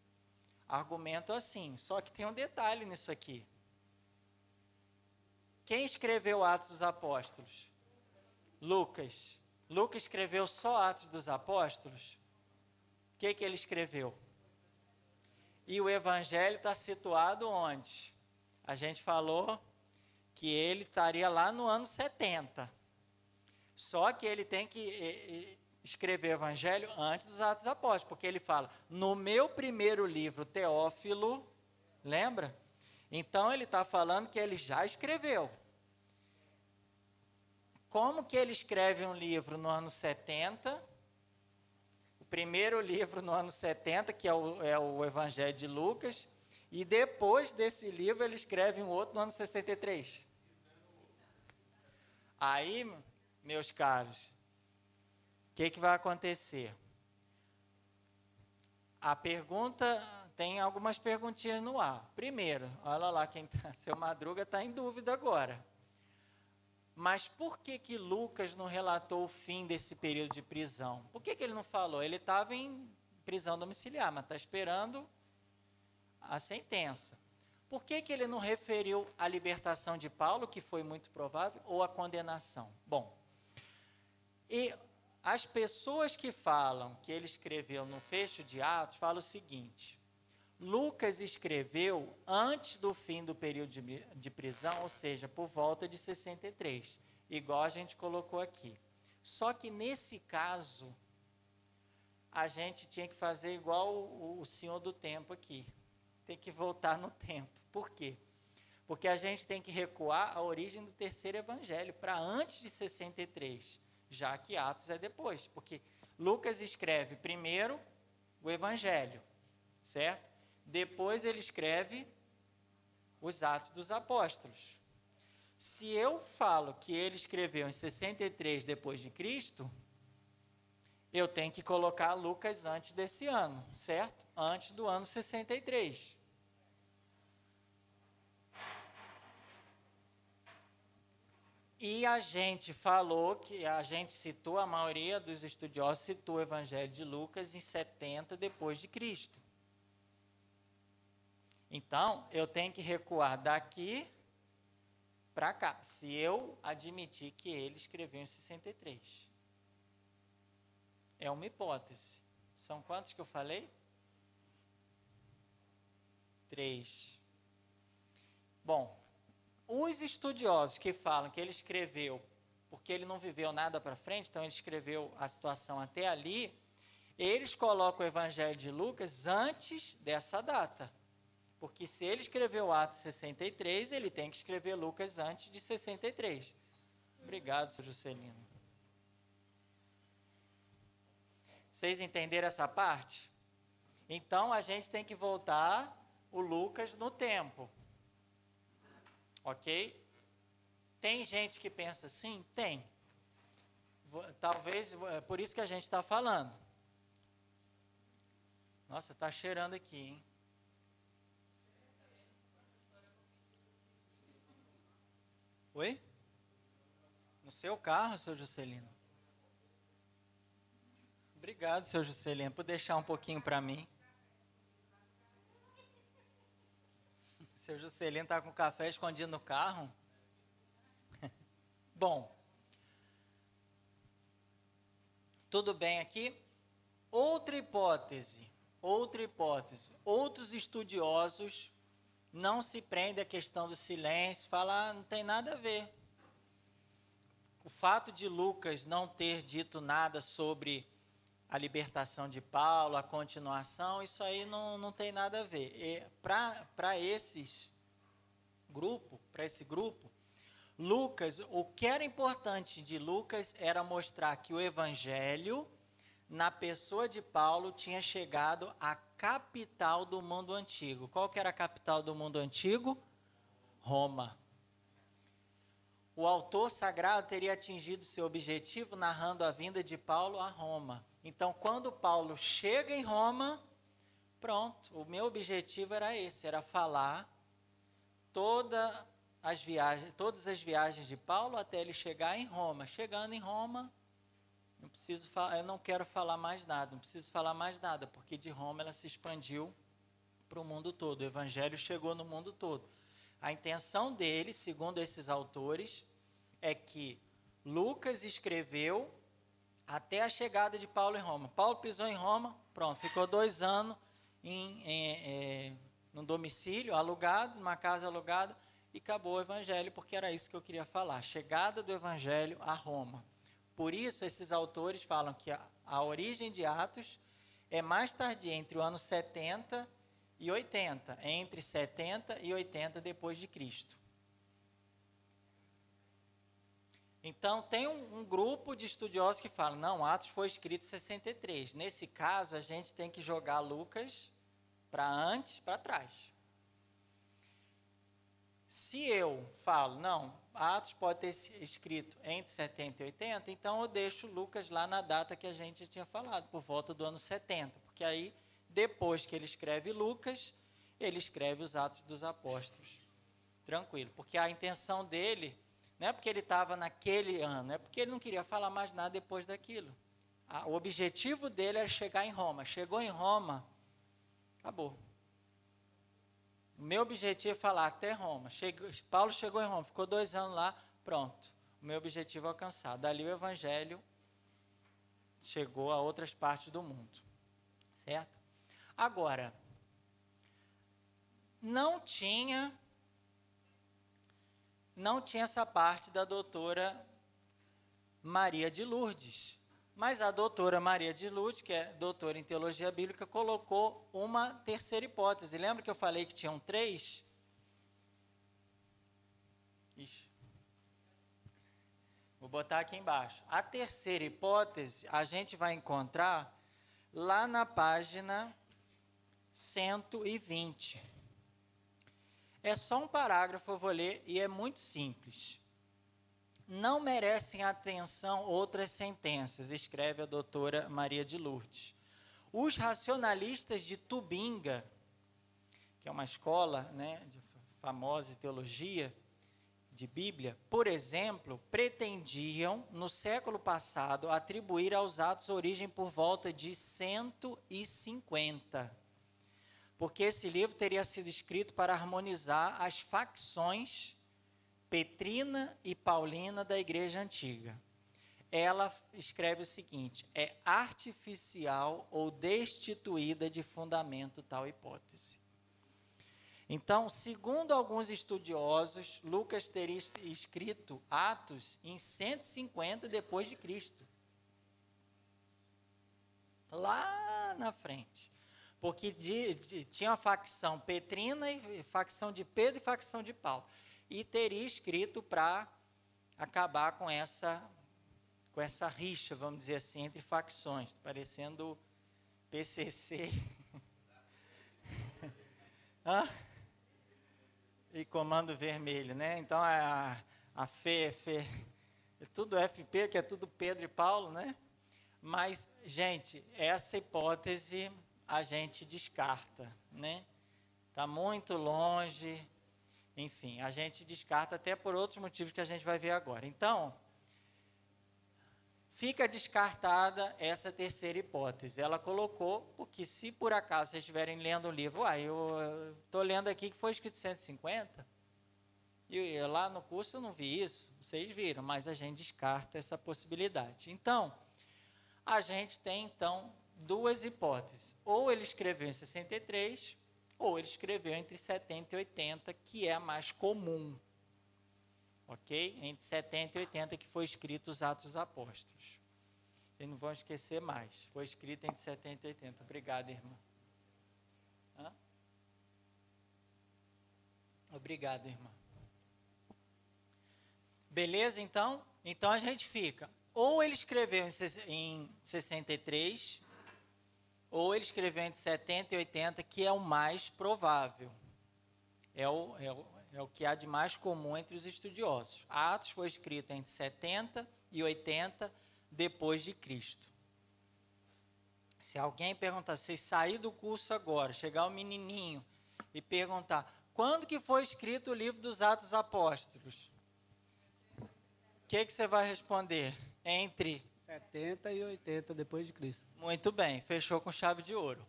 Argumento assim, só que tem um detalhe nisso aqui. Quem escreveu Atos dos Apóstolos? Lucas. Lucas escreveu só Atos dos Apóstolos? O que ele escreveu? E o Evangelho está situado onde? A gente falou que ele estaria lá no ano 70. Só que ele tem que escrever o Evangelho antes dos Atos dos Apóstolos, porque ele fala, no meu primeiro livro, Teófilo, lembra? Então ele está falando que ele já escreveu. Como que ele escreve um livro no ano 70? O primeiro livro no ano 70, que é o Evangelho de Lucas, e depois desse livro ele escreve um outro no ano 63. Aí, meus caros, o que vai acontecer? A pergunta, tem algumas perguntinhas no ar. Primeiro, olha lá, seu Madruga está em dúvida agora. Mas por que Lucas não relatou o fim desse período de prisão? Por que ele não falou? Ele estava em prisão domiciliar, mas está esperando a sentença. Por que ele não referiu a libertação de Paulo, que foi muito provável, ou a condenação? Bom, e as pessoas que falam que ele escreveu no fecho de Atos, falam o seguinte: Lucas escreveu antes do fim do período de prisão, ou seja, por volta de 63, igual a gente colocou aqui. Só que nesse caso, a gente tinha que fazer igual o senhor do tempo aqui, tem que voltar no tempo. Por quê? Porque a gente tem que recuar a origem do terceiro evangelho, para antes de 63, já que Atos é depois, porque Lucas escreve primeiro o evangelho, certo? Depois ele escreve os Atos dos Apóstolos. Se eu falo que ele escreveu em 63 depois de Cristo, eu tenho que colocar Lucas antes desse ano, certo? Antes do ano 63. E a gente falou que a gente citou, a maioria dos estudiosos citou o Evangelho de Lucas em 70 depois de Cristo. Então, eu tenho que recuar daqui para cá, se eu admitir que ele escreveu em 63. É uma hipótese. São quantos que eu falei? 3. Bom, os estudiosos que falam que ele escreveu porque ele não viveu nada para frente, então ele escreveu a situação até ali, eles colocam o Evangelho de Lucas antes dessa data. Porque se ele escreveu Atos 63, ele tem que escrever Lucas antes de 63. Obrigado, Sr. Juscelino. Vocês entenderam essa parte? Então, a gente tem que voltar o Lucas no tempo. Ok? Tem gente que pensa assim? Tem. talvez, é por isso que a gente está falando. Nossa, está cheirando aqui, hein? Oi? No seu carro, seu Juscelino? Obrigado, seu Juscelino, por deixar um pouquinho para mim. Seu Juscelino está com o café escondido no carro? Bom, tudo bem aqui? Outra hipótese. Outros estudiosos não se prendem à questão do silêncio, falam, não tem nada a ver. O fato de Lucas não ter dito nada sobre a libertação de Paulo, a continuação, isso aí não tem nada a ver. Para esse grupo, Lucas, o que era importante de Lucas era mostrar que o evangelho, na pessoa de Paulo, tinha chegado à capital do mundo antigo. Qual que era a capital do mundo antigo? Roma. O autor sagrado teria atingido seu objetivo narrando a vinda de Paulo a Roma. Então, quando Paulo chega em Roma, pronto, o meu objetivo era esse, era falar todas as viagens de Paulo até ele chegar em Roma. Chegando em Roma, eu não quero falar mais nada, não preciso falar mais nada, porque de Roma ela se expandiu para o mundo todo, o evangelho chegou no mundo todo. A intenção dele, segundo esses autores, é que Lucas escreveu até a chegada de Paulo em Roma. Paulo pisou em Roma, pronto, ficou 2 anos num domicílio alugado, numa casa alugada, e acabou o evangelho, porque era isso que eu queria falar, chegada do evangelho a Roma. Por isso, esses autores falam que a origem de Atos é mais tardia, entre o ano 70 e 80, entre 70 e 80 depois de Cristo. Então, tem um grupo de estudiosos que falam, não, Atos foi escrito em 63. Nesse caso, a gente tem que jogar Lucas para antes, para trás. Se eu falo, não, Atos pode ter escrito entre 70 e 80, então eu deixo Lucas lá na data que a gente tinha falado, por volta do ano 70, porque aí, depois que ele escreve Lucas, ele escreve os Atos dos Apóstolos. Tranquilo, porque a intenção dele, não é porque ele estava naquele ano, é porque ele não queria falar mais nada depois daquilo. O objetivo dele era chegar em Roma. Chegou em Roma, acabou. O meu objetivo é falar até Roma. Paulo chegou em Roma, ficou 2 anos lá, pronto. O meu objetivo é alcançado. Dali o evangelho chegou a outras partes do mundo. Certo? Agora, não tinha essa parte da doutora Maria de Lourdes. Mas a doutora Maria de Lourdes, que é doutora em teologia bíblica, colocou uma terceira hipótese. Lembra que eu falei que tinham 3? Ixi. Vou botar aqui embaixo. A terceira hipótese a gente vai encontrar lá na página 120. É só um parágrafo, eu vou ler, e é muito simples. Não merecem atenção outras sentenças, escreve a doutora Maria de Lourdes. Os racionalistas de Tubinga, que é uma escola, né, famosa de teologia, de Bíblia, por exemplo, pretendiam, no século passado, atribuir aos Atos origem por volta de 150, porque esse livro teria sido escrito para harmonizar as facções Petrina e Paulina da Igreja Antiga. Ela escreve o seguinte: é artificial ou destituída de fundamento tal hipótese. Então, segundo alguns estudiosos, Lucas teria escrito Atos em 150 depois de Cristo. Lá na frente. Porque tinha a facção Petrina, e facção de Pedro e facção de Paulo. E teria escrito para acabar com essa rixa, vamos dizer assim, entre facções, parecendo PCC e Comando Vermelho, né? Então, a É tudo FP, que é tudo Pedro e Paulo, né? Mas, gente, essa hipótese a gente descarta, né? Está muito longe, enfim, a gente descarta até por outros motivos que a gente vai ver agora. Então, fica descartada essa terceira hipótese. Ela colocou, porque se por acaso vocês estiverem lendo um livro, eu estou lendo aqui que foi escrito 150, e lá no curso eu não vi isso, vocês viram, mas a gente descarta essa possibilidade. Então, a gente tem, então, duas hipóteses. Ou ele escreveu em 63, ou ele escreveu entre 70 e 80, que é a mais comum. Ok? Entre 70 e 80 que foi escrito os Atos dos Apóstolos. Vocês não vão esquecer mais. Foi escrito entre 70 e 80. Obrigado, irmã. Obrigado, irmã. Beleza, então? Então a gente fica. Ou ele escreveu em 63, ou ele escreveu entre 70 e 80, que é o mais provável. É o que há de mais comum entre os estudiosos. Atos foi escrito entre 70 e 80 depois de Cristo. Se alguém perguntar, se sair do curso agora, chegar um menininho e perguntar, quando que foi escrito o livro dos Atos dos Apóstolos? O que você vai responder? Entre 70 e 80 depois de Cristo. Muito bem, fechou com chave de ouro.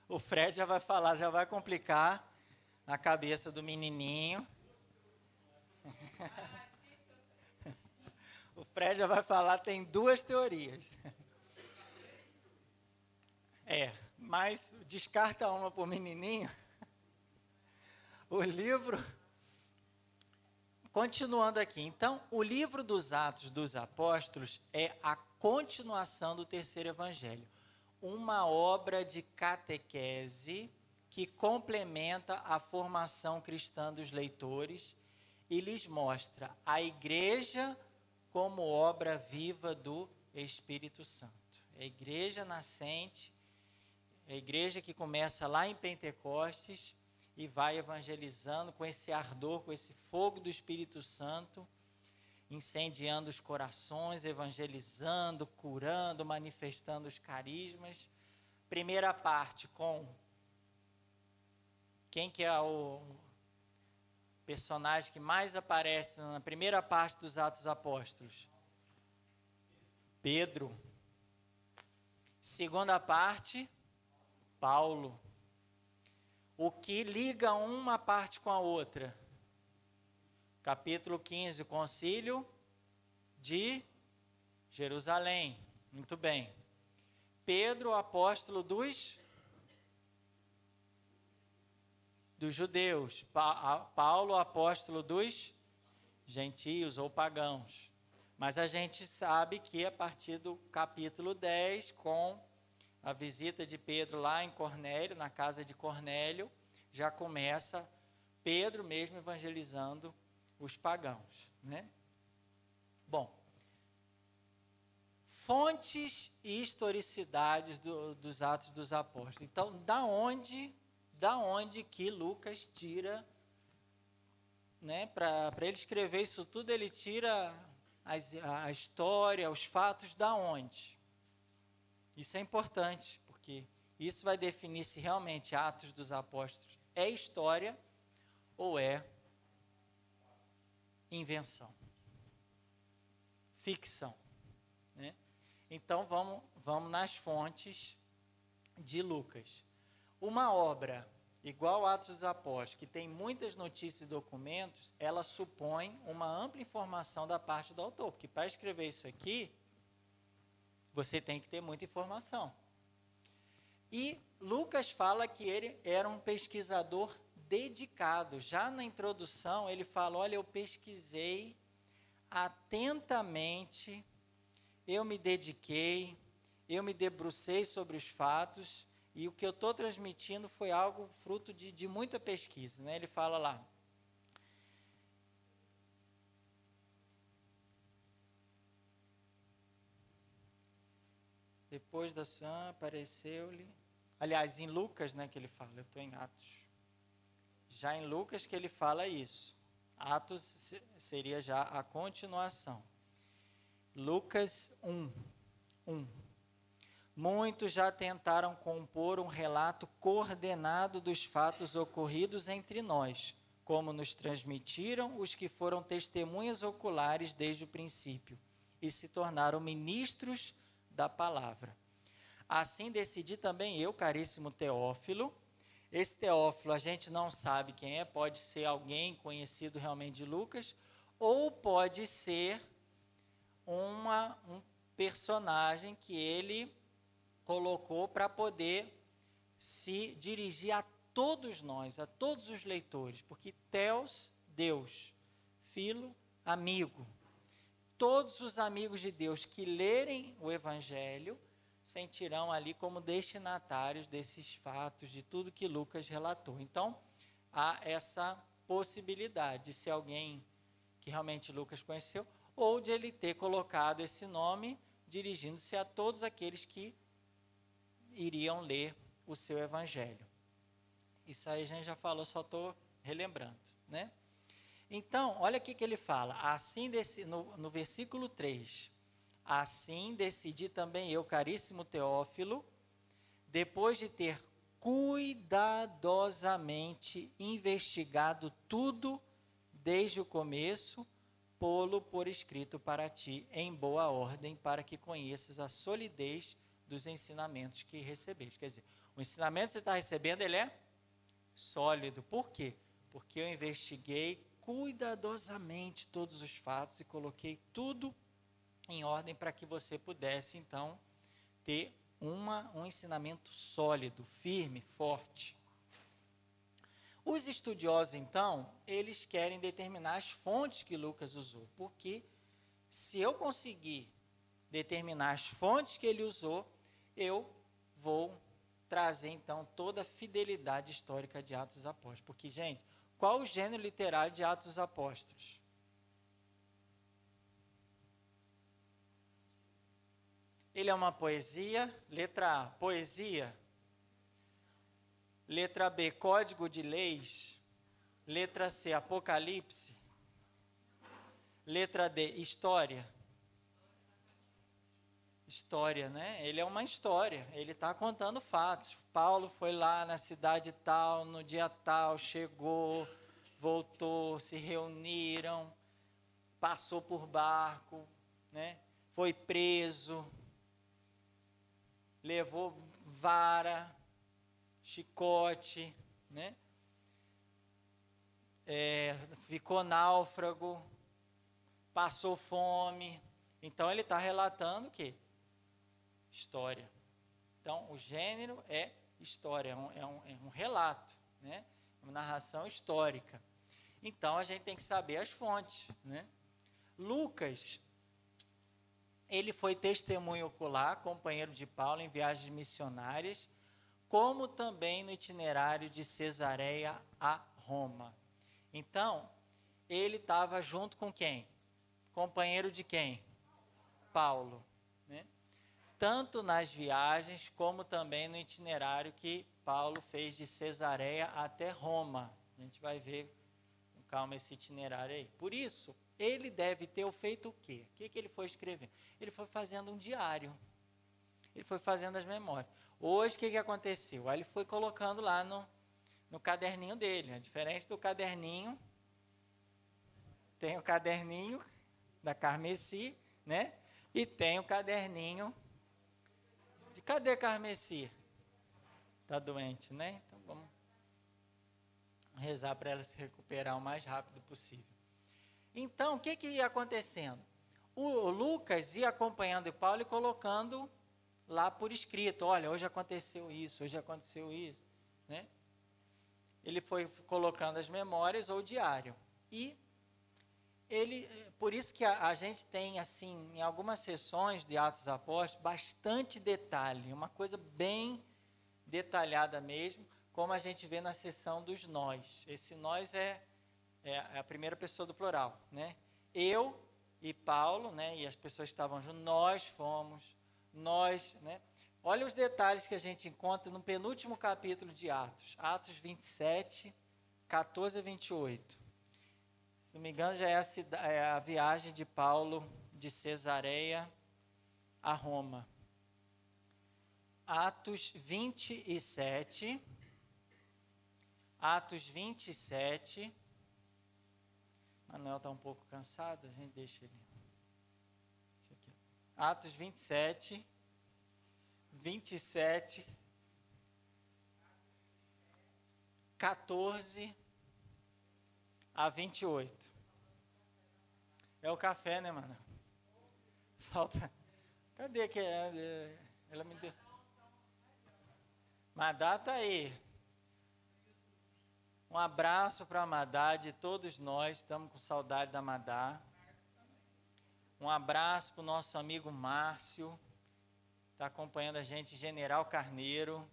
O Fred já vai falar, já vai complicar na cabeça do menininho. O Fred já vai falar, tem duas teorias. Mas descarta uma para o menininho. O livro... Continuando aqui, então, o livro dos Atos dos Apóstolos é a continuação do terceiro evangelho. Uma obra de catequese que complementa a formação cristã dos leitores e lhes mostra a igreja como obra viva do Espírito Santo. A igreja nascente, a igreja que começa lá em Pentecostes e vai evangelizando com esse ardor, com esse fogo do Espírito Santo, incendiando os corações, evangelizando, curando, manifestando os carismas. Primeira parte com quem que é o personagem que mais aparece na primeira parte dos Atos dos Apóstolos? Pedro. Segunda parte, Paulo. O que liga uma parte com a outra? Capítulo 15, o concílio de Jerusalém. Muito bem. Pedro, apóstolo dos judeus. Paulo, apóstolo dos gentios ou pagãos. Mas a gente sabe que a partir do capítulo 10, com a visita de Pedro lá em Cornélio, na casa de Cornélio, já começa Pedro mesmo evangelizando os pagãos, né? Bom, fontes e historicidades dos Atos dos Apóstolos. Então, da onde que Lucas tira, né? Para ele escrever isso tudo, ele tira a história, os fatos da onde? Isso é importante, porque isso vai definir se realmente Atos dos Apóstolos é história ou é invenção, ficção, né? Então, vamos nas fontes de Lucas. Uma obra igual Atos dos Apóstolos, que tem muitas notícias e documentos, ela supõe uma ampla informação da parte do autor, porque para escrever isso aqui, você tem que ter muita informação. E Lucas fala que ele era um pesquisador dedicado. Já na introdução, ele fala, olha, eu pesquisei atentamente, eu me dediquei, eu me debrucei sobre os fatos, e o que eu estou transmitindo foi algo fruto de muita pesquisa, né? Ele fala lá. Depois da sua, apareceu-lhe... Aliás, em Lucas, né, que ele fala, eu estou em Atos. Já em Lucas que ele fala isso. Atos seria já a continuação. Lucas 1. Muitos já tentaram compor um relato coordenado dos fatos ocorridos entre nós, como nos transmitiram os que foram testemunhas oculares desde o princípio e se tornaram ministros da palavra. Assim decidi também eu, caríssimo Teófilo. Esse Teófilo a gente não sabe quem é, pode ser alguém conhecido realmente de Lucas, ou pode ser um personagem que ele colocou para poder se dirigir a todos nós, a todos os leitores, porque Theos, Deus, Philo, amigo. Todos os amigos de Deus que lerem o Evangelho sentirão ali como destinatários desses fatos, de tudo que Lucas relatou. Então, há essa possibilidade de ser alguém que realmente Lucas conheceu, ou de ele ter colocado esse nome dirigindo-se a todos aqueles que iriam ler o seu Evangelho. Isso aí a gente já falou, só estou relembrando, né? Então, olha o que ele fala, assim no versículo 3, assim decidi também eu, caríssimo Teófilo, depois de ter cuidadosamente investigado tudo desde o começo, pô-lo por escrito para ti, em boa ordem, para que conheças a solidez dos ensinamentos que recebeste. Quer dizer, o ensinamento que você está recebendo, ele é sólido. Por quê? Porque eu investiguei cuidadosamente todos os fatos e coloquei tudo em ordem para que você pudesse, então, ter um ensinamento sólido, firme, forte. Os estudiosos, então, eles querem determinar as fontes que Lucas usou, porque se eu conseguir determinar as fontes que ele usou, eu vou trazer, então, toda a fidelidade histórica de Atos dos Apóstolos. Porque, gente, qual o gênero literário de Atos dos Apóstolos? Ele é uma poesia, letra A, poesia. Letra B, código de leis. Letra C, apocalipse. Letra D, história. História, né? Ele é uma história, ele está contando fatos. Paulo foi lá na cidade tal, no dia tal, chegou, voltou, se reuniram, passou por barco, né? Foi preso, levou vara, chicote, né? Ficou náufrago, passou fome. Então ele está relatando o quê? História. Então o gênero é história, é um relato, né? Uma narração histórica. Então a gente tem que saber as fontes, né? Lucas, ele foi testemunho ocular, companheiro de Paulo em viagens missionárias, como também no itinerário de Cesareia a Roma. Então, ele estava junto com quem? Companheiro de quem? Paulo, né? Tanto nas viagens, como também no itinerário que Paulo fez de Cesareia até Roma. A gente vai ver com calma esse itinerário aí. Por isso, ele deve ter feito o quê? O que ele foi escrevendo? Ele foi fazendo um diário. Ele foi fazendo as memórias. Hoje, o que aconteceu? Aí ele foi colocando lá no caderninho dele. Né? Diferente do caderninho, tem o caderninho da Carmeci, né? E tem o caderninho de... Cadê Carmeci? Está doente, né? Então vamos rezar para ela se recuperar o mais rápido possível. Então, o que ia acontecendo? O Lucas ia acompanhando o Paulo e colocando lá por escrito. Olha, hoje aconteceu isso, né? Ele foi colocando as memórias ou o diário. E por isso que a gente tem, assim, em algumas sessões de Atos dos Apóstolos, bastante detalhe, uma coisa bem detalhada mesmo, como a gente vê na sessão dos nós. Esse nós é a primeira pessoa do plural, né? Eu e Paulo, né? E as pessoas que estavam juntos, nós fomos, nós, né? Olha os detalhes que a gente encontra no penúltimo capítulo de Atos, Atos 27, 14 a 28. Se não me engano, já é a viagem de Paulo de Cesareia a Roma. Atos 27. Atos 27. Manuel está um pouco cansado, a gente deixa ele. Aqui. Atos 27. 27. 14 a 28. É o café, né, mano? Falta. Cadê que ela me deu? Madá tá aí. Um abraço para a Madá, de todos nós, estamos com saudade da Madá. Um abraço para o nosso amigo Márcio, está acompanhando a gente, General Carneiro.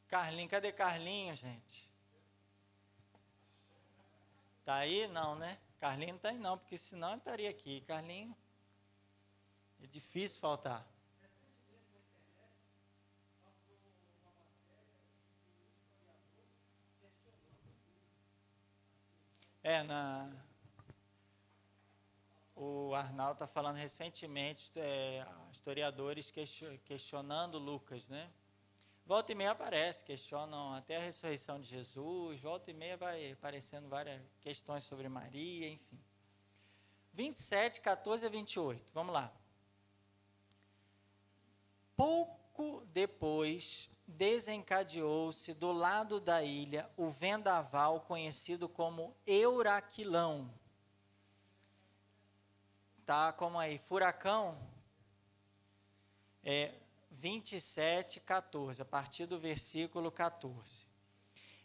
Carlinho, cadê Carlinho, gente? Tá aí? Não, né? Carlinho não tá aí não, porque senão ele estaria aqui. Carlinho, é difícil faltar. O Arnaldo está falando recentemente, historiadores questionando Lucas, né? Volta e meia aparece, questionam até a ressurreição de Jesus, volta e meia vai aparecendo várias questões sobre Maria, enfim. 27, 14 a 28, vamos lá. Pouco depois, desencadeou-se do lado da ilha o vendaval conhecido como Euraquilão. Tá como aí, furacão? 27, 14, a partir do versículo 14.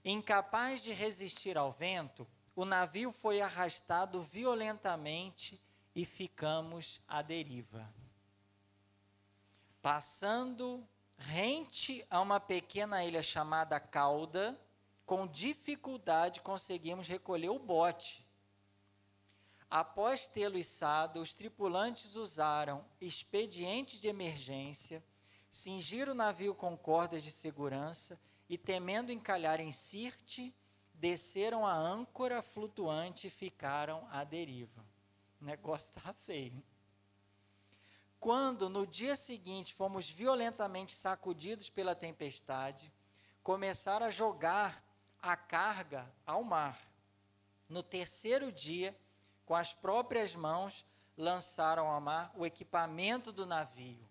Incapaz de resistir ao vento, o navio foi arrastado violentamente e ficamos à deriva. Passando rente a uma pequena ilha chamada Cauda, com dificuldade conseguimos recolher o bote. Após tê-lo içado, os tripulantes usaram expedientes de emergência, cingiram o navio com cordas de segurança e, temendo encalhar em Sirte, desceram a âncora flutuante e ficaram à deriva. O negócio estava feio. Quando, no dia seguinte, fomos violentamente sacudidos pela tempestade, começaram a jogar a carga ao mar. No terceiro dia, com as próprias mãos, lançaram ao mar o equipamento do navio.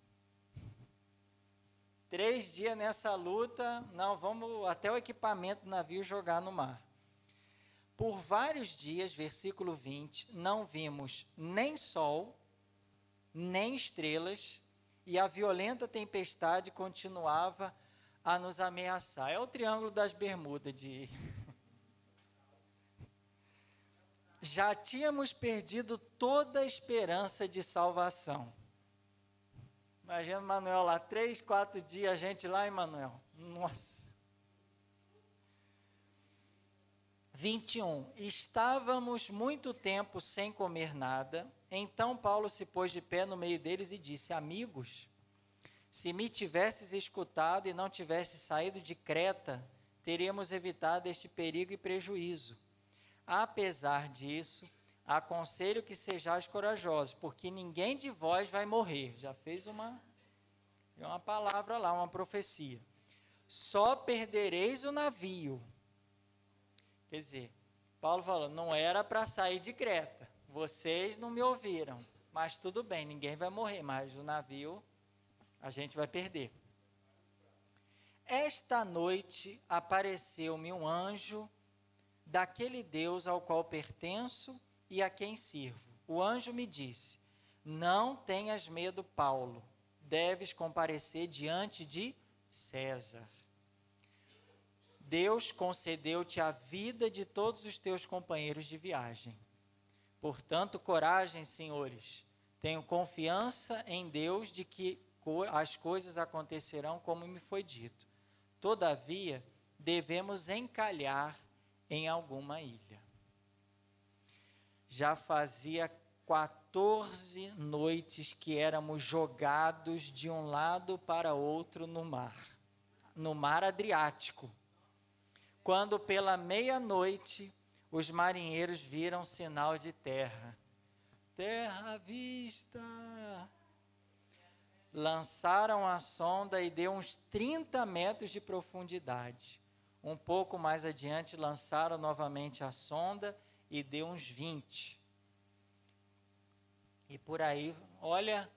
3 dias nessa luta, não, vamos até o equipamento do navio jogar no mar. Por vários dias, versículo 20, não vimos nem sol, nem estrelas, e a violenta tempestade continuava a nos ameaçar. É o Triângulo das Bermudas Já tínhamos perdido toda a esperança de salvação. Imagina o Manuel lá, 3, 4 dias, a gente lá, hein, Manuel? Nossa. 21. Estávamos muito tempo sem comer nada. Então Paulo se pôs de pé no meio deles e disse: amigos, se me tivesses escutado e não tivesse saído de Creta, teríamos evitado este perigo e prejuízo. Apesar disso, aconselho que sejais corajosos, porque ninguém de vós vai morrer. Já fez uma palavra lá, uma profecia. Só perdereis o navio. Quer dizer, Paulo falou, não era para sair de Creta. Vocês não me ouviram, mas tudo bem, ninguém vai morrer, mas o navio a gente vai perder. Esta noite apareceu-me um anjo daquele Deus ao qual pertenço e a quem sirvo. O anjo me disse: não tenhas medo, Paulo, deves comparecer diante de César. Deus concedeu-te a vida de todos os teus companheiros de viagem. Portanto, coragem, senhores, tenho confiança em Deus de que as coisas acontecerão como me foi dito. Todavia, devemos encalhar em alguma ilha. Já fazia 14 noites que éramos jogados de um lado para outro no mar Adriático, quando pela meia-noite os marinheiros viram sinal de terra. Terra à vista! Lançaram a sonda e deu uns 30 metros de profundidade. Um pouco mais adiante, lançaram novamente a sonda e deu uns 20. E por aí, olha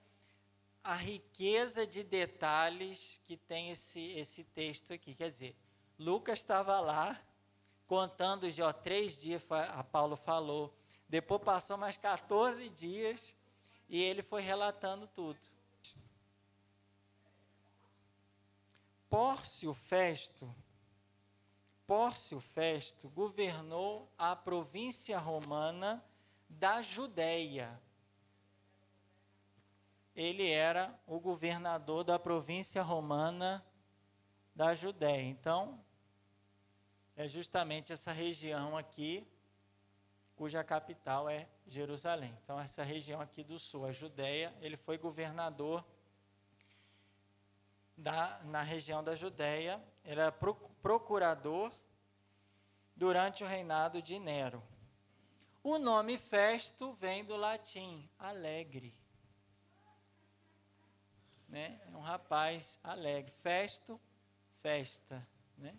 a riqueza de detalhes que tem esse texto aqui. Quer dizer, Lucas estava lá, contando já 3 dias, a Paulo falou. Depois passou mais 14 dias e ele foi relatando tudo. Pórcio Festo governou a província romana da Judéia. Ele era o governador da província romana da Judéia. Então, é justamente essa região aqui, cuja capital é Jerusalém. Então, essa região aqui do sul, a Judéia, ele foi governador na região da Judéia, era procurador durante o reinado de Nero. O nome Festo vem do latim, alegre. Né? É um rapaz alegre. Festo, festa. Né?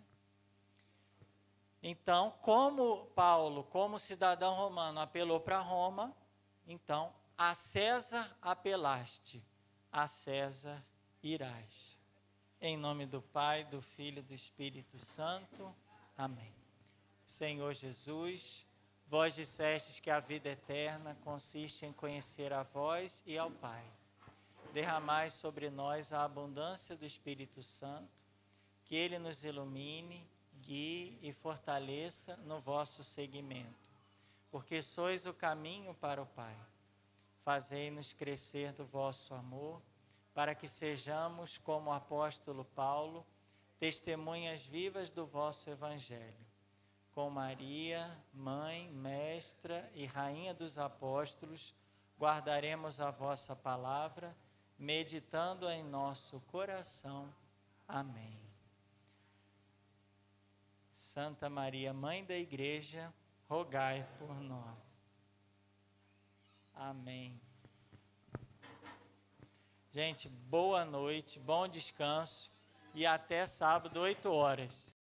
Então, como Paulo, como cidadão romano, apelou para Roma, então, a César apelaste, a César irás. Em nome do Pai, do Filho e do Espírito Santo. Amém. Senhor Jesus, vós dissestes que a vida eterna consiste em conhecer a vós e ao Pai. Derramai sobre nós a abundância do Espírito Santo, que ele nos ilumine, guie e fortaleça no vosso seguimento, porque sois o caminho para o Pai. Fazei-nos crescer do vosso amor, para que sejamos, como o apóstolo Paulo, testemunhas vivas do vosso Evangelho. Com Maria, Mãe, Mestra e Rainha dos Apóstolos, guardaremos a vossa palavra, meditando em nosso coração. Amém. Santa Maria, Mãe da Igreja, rogai por nós. Amém. Gente, boa noite, bom descanso e até sábado, 8 horas.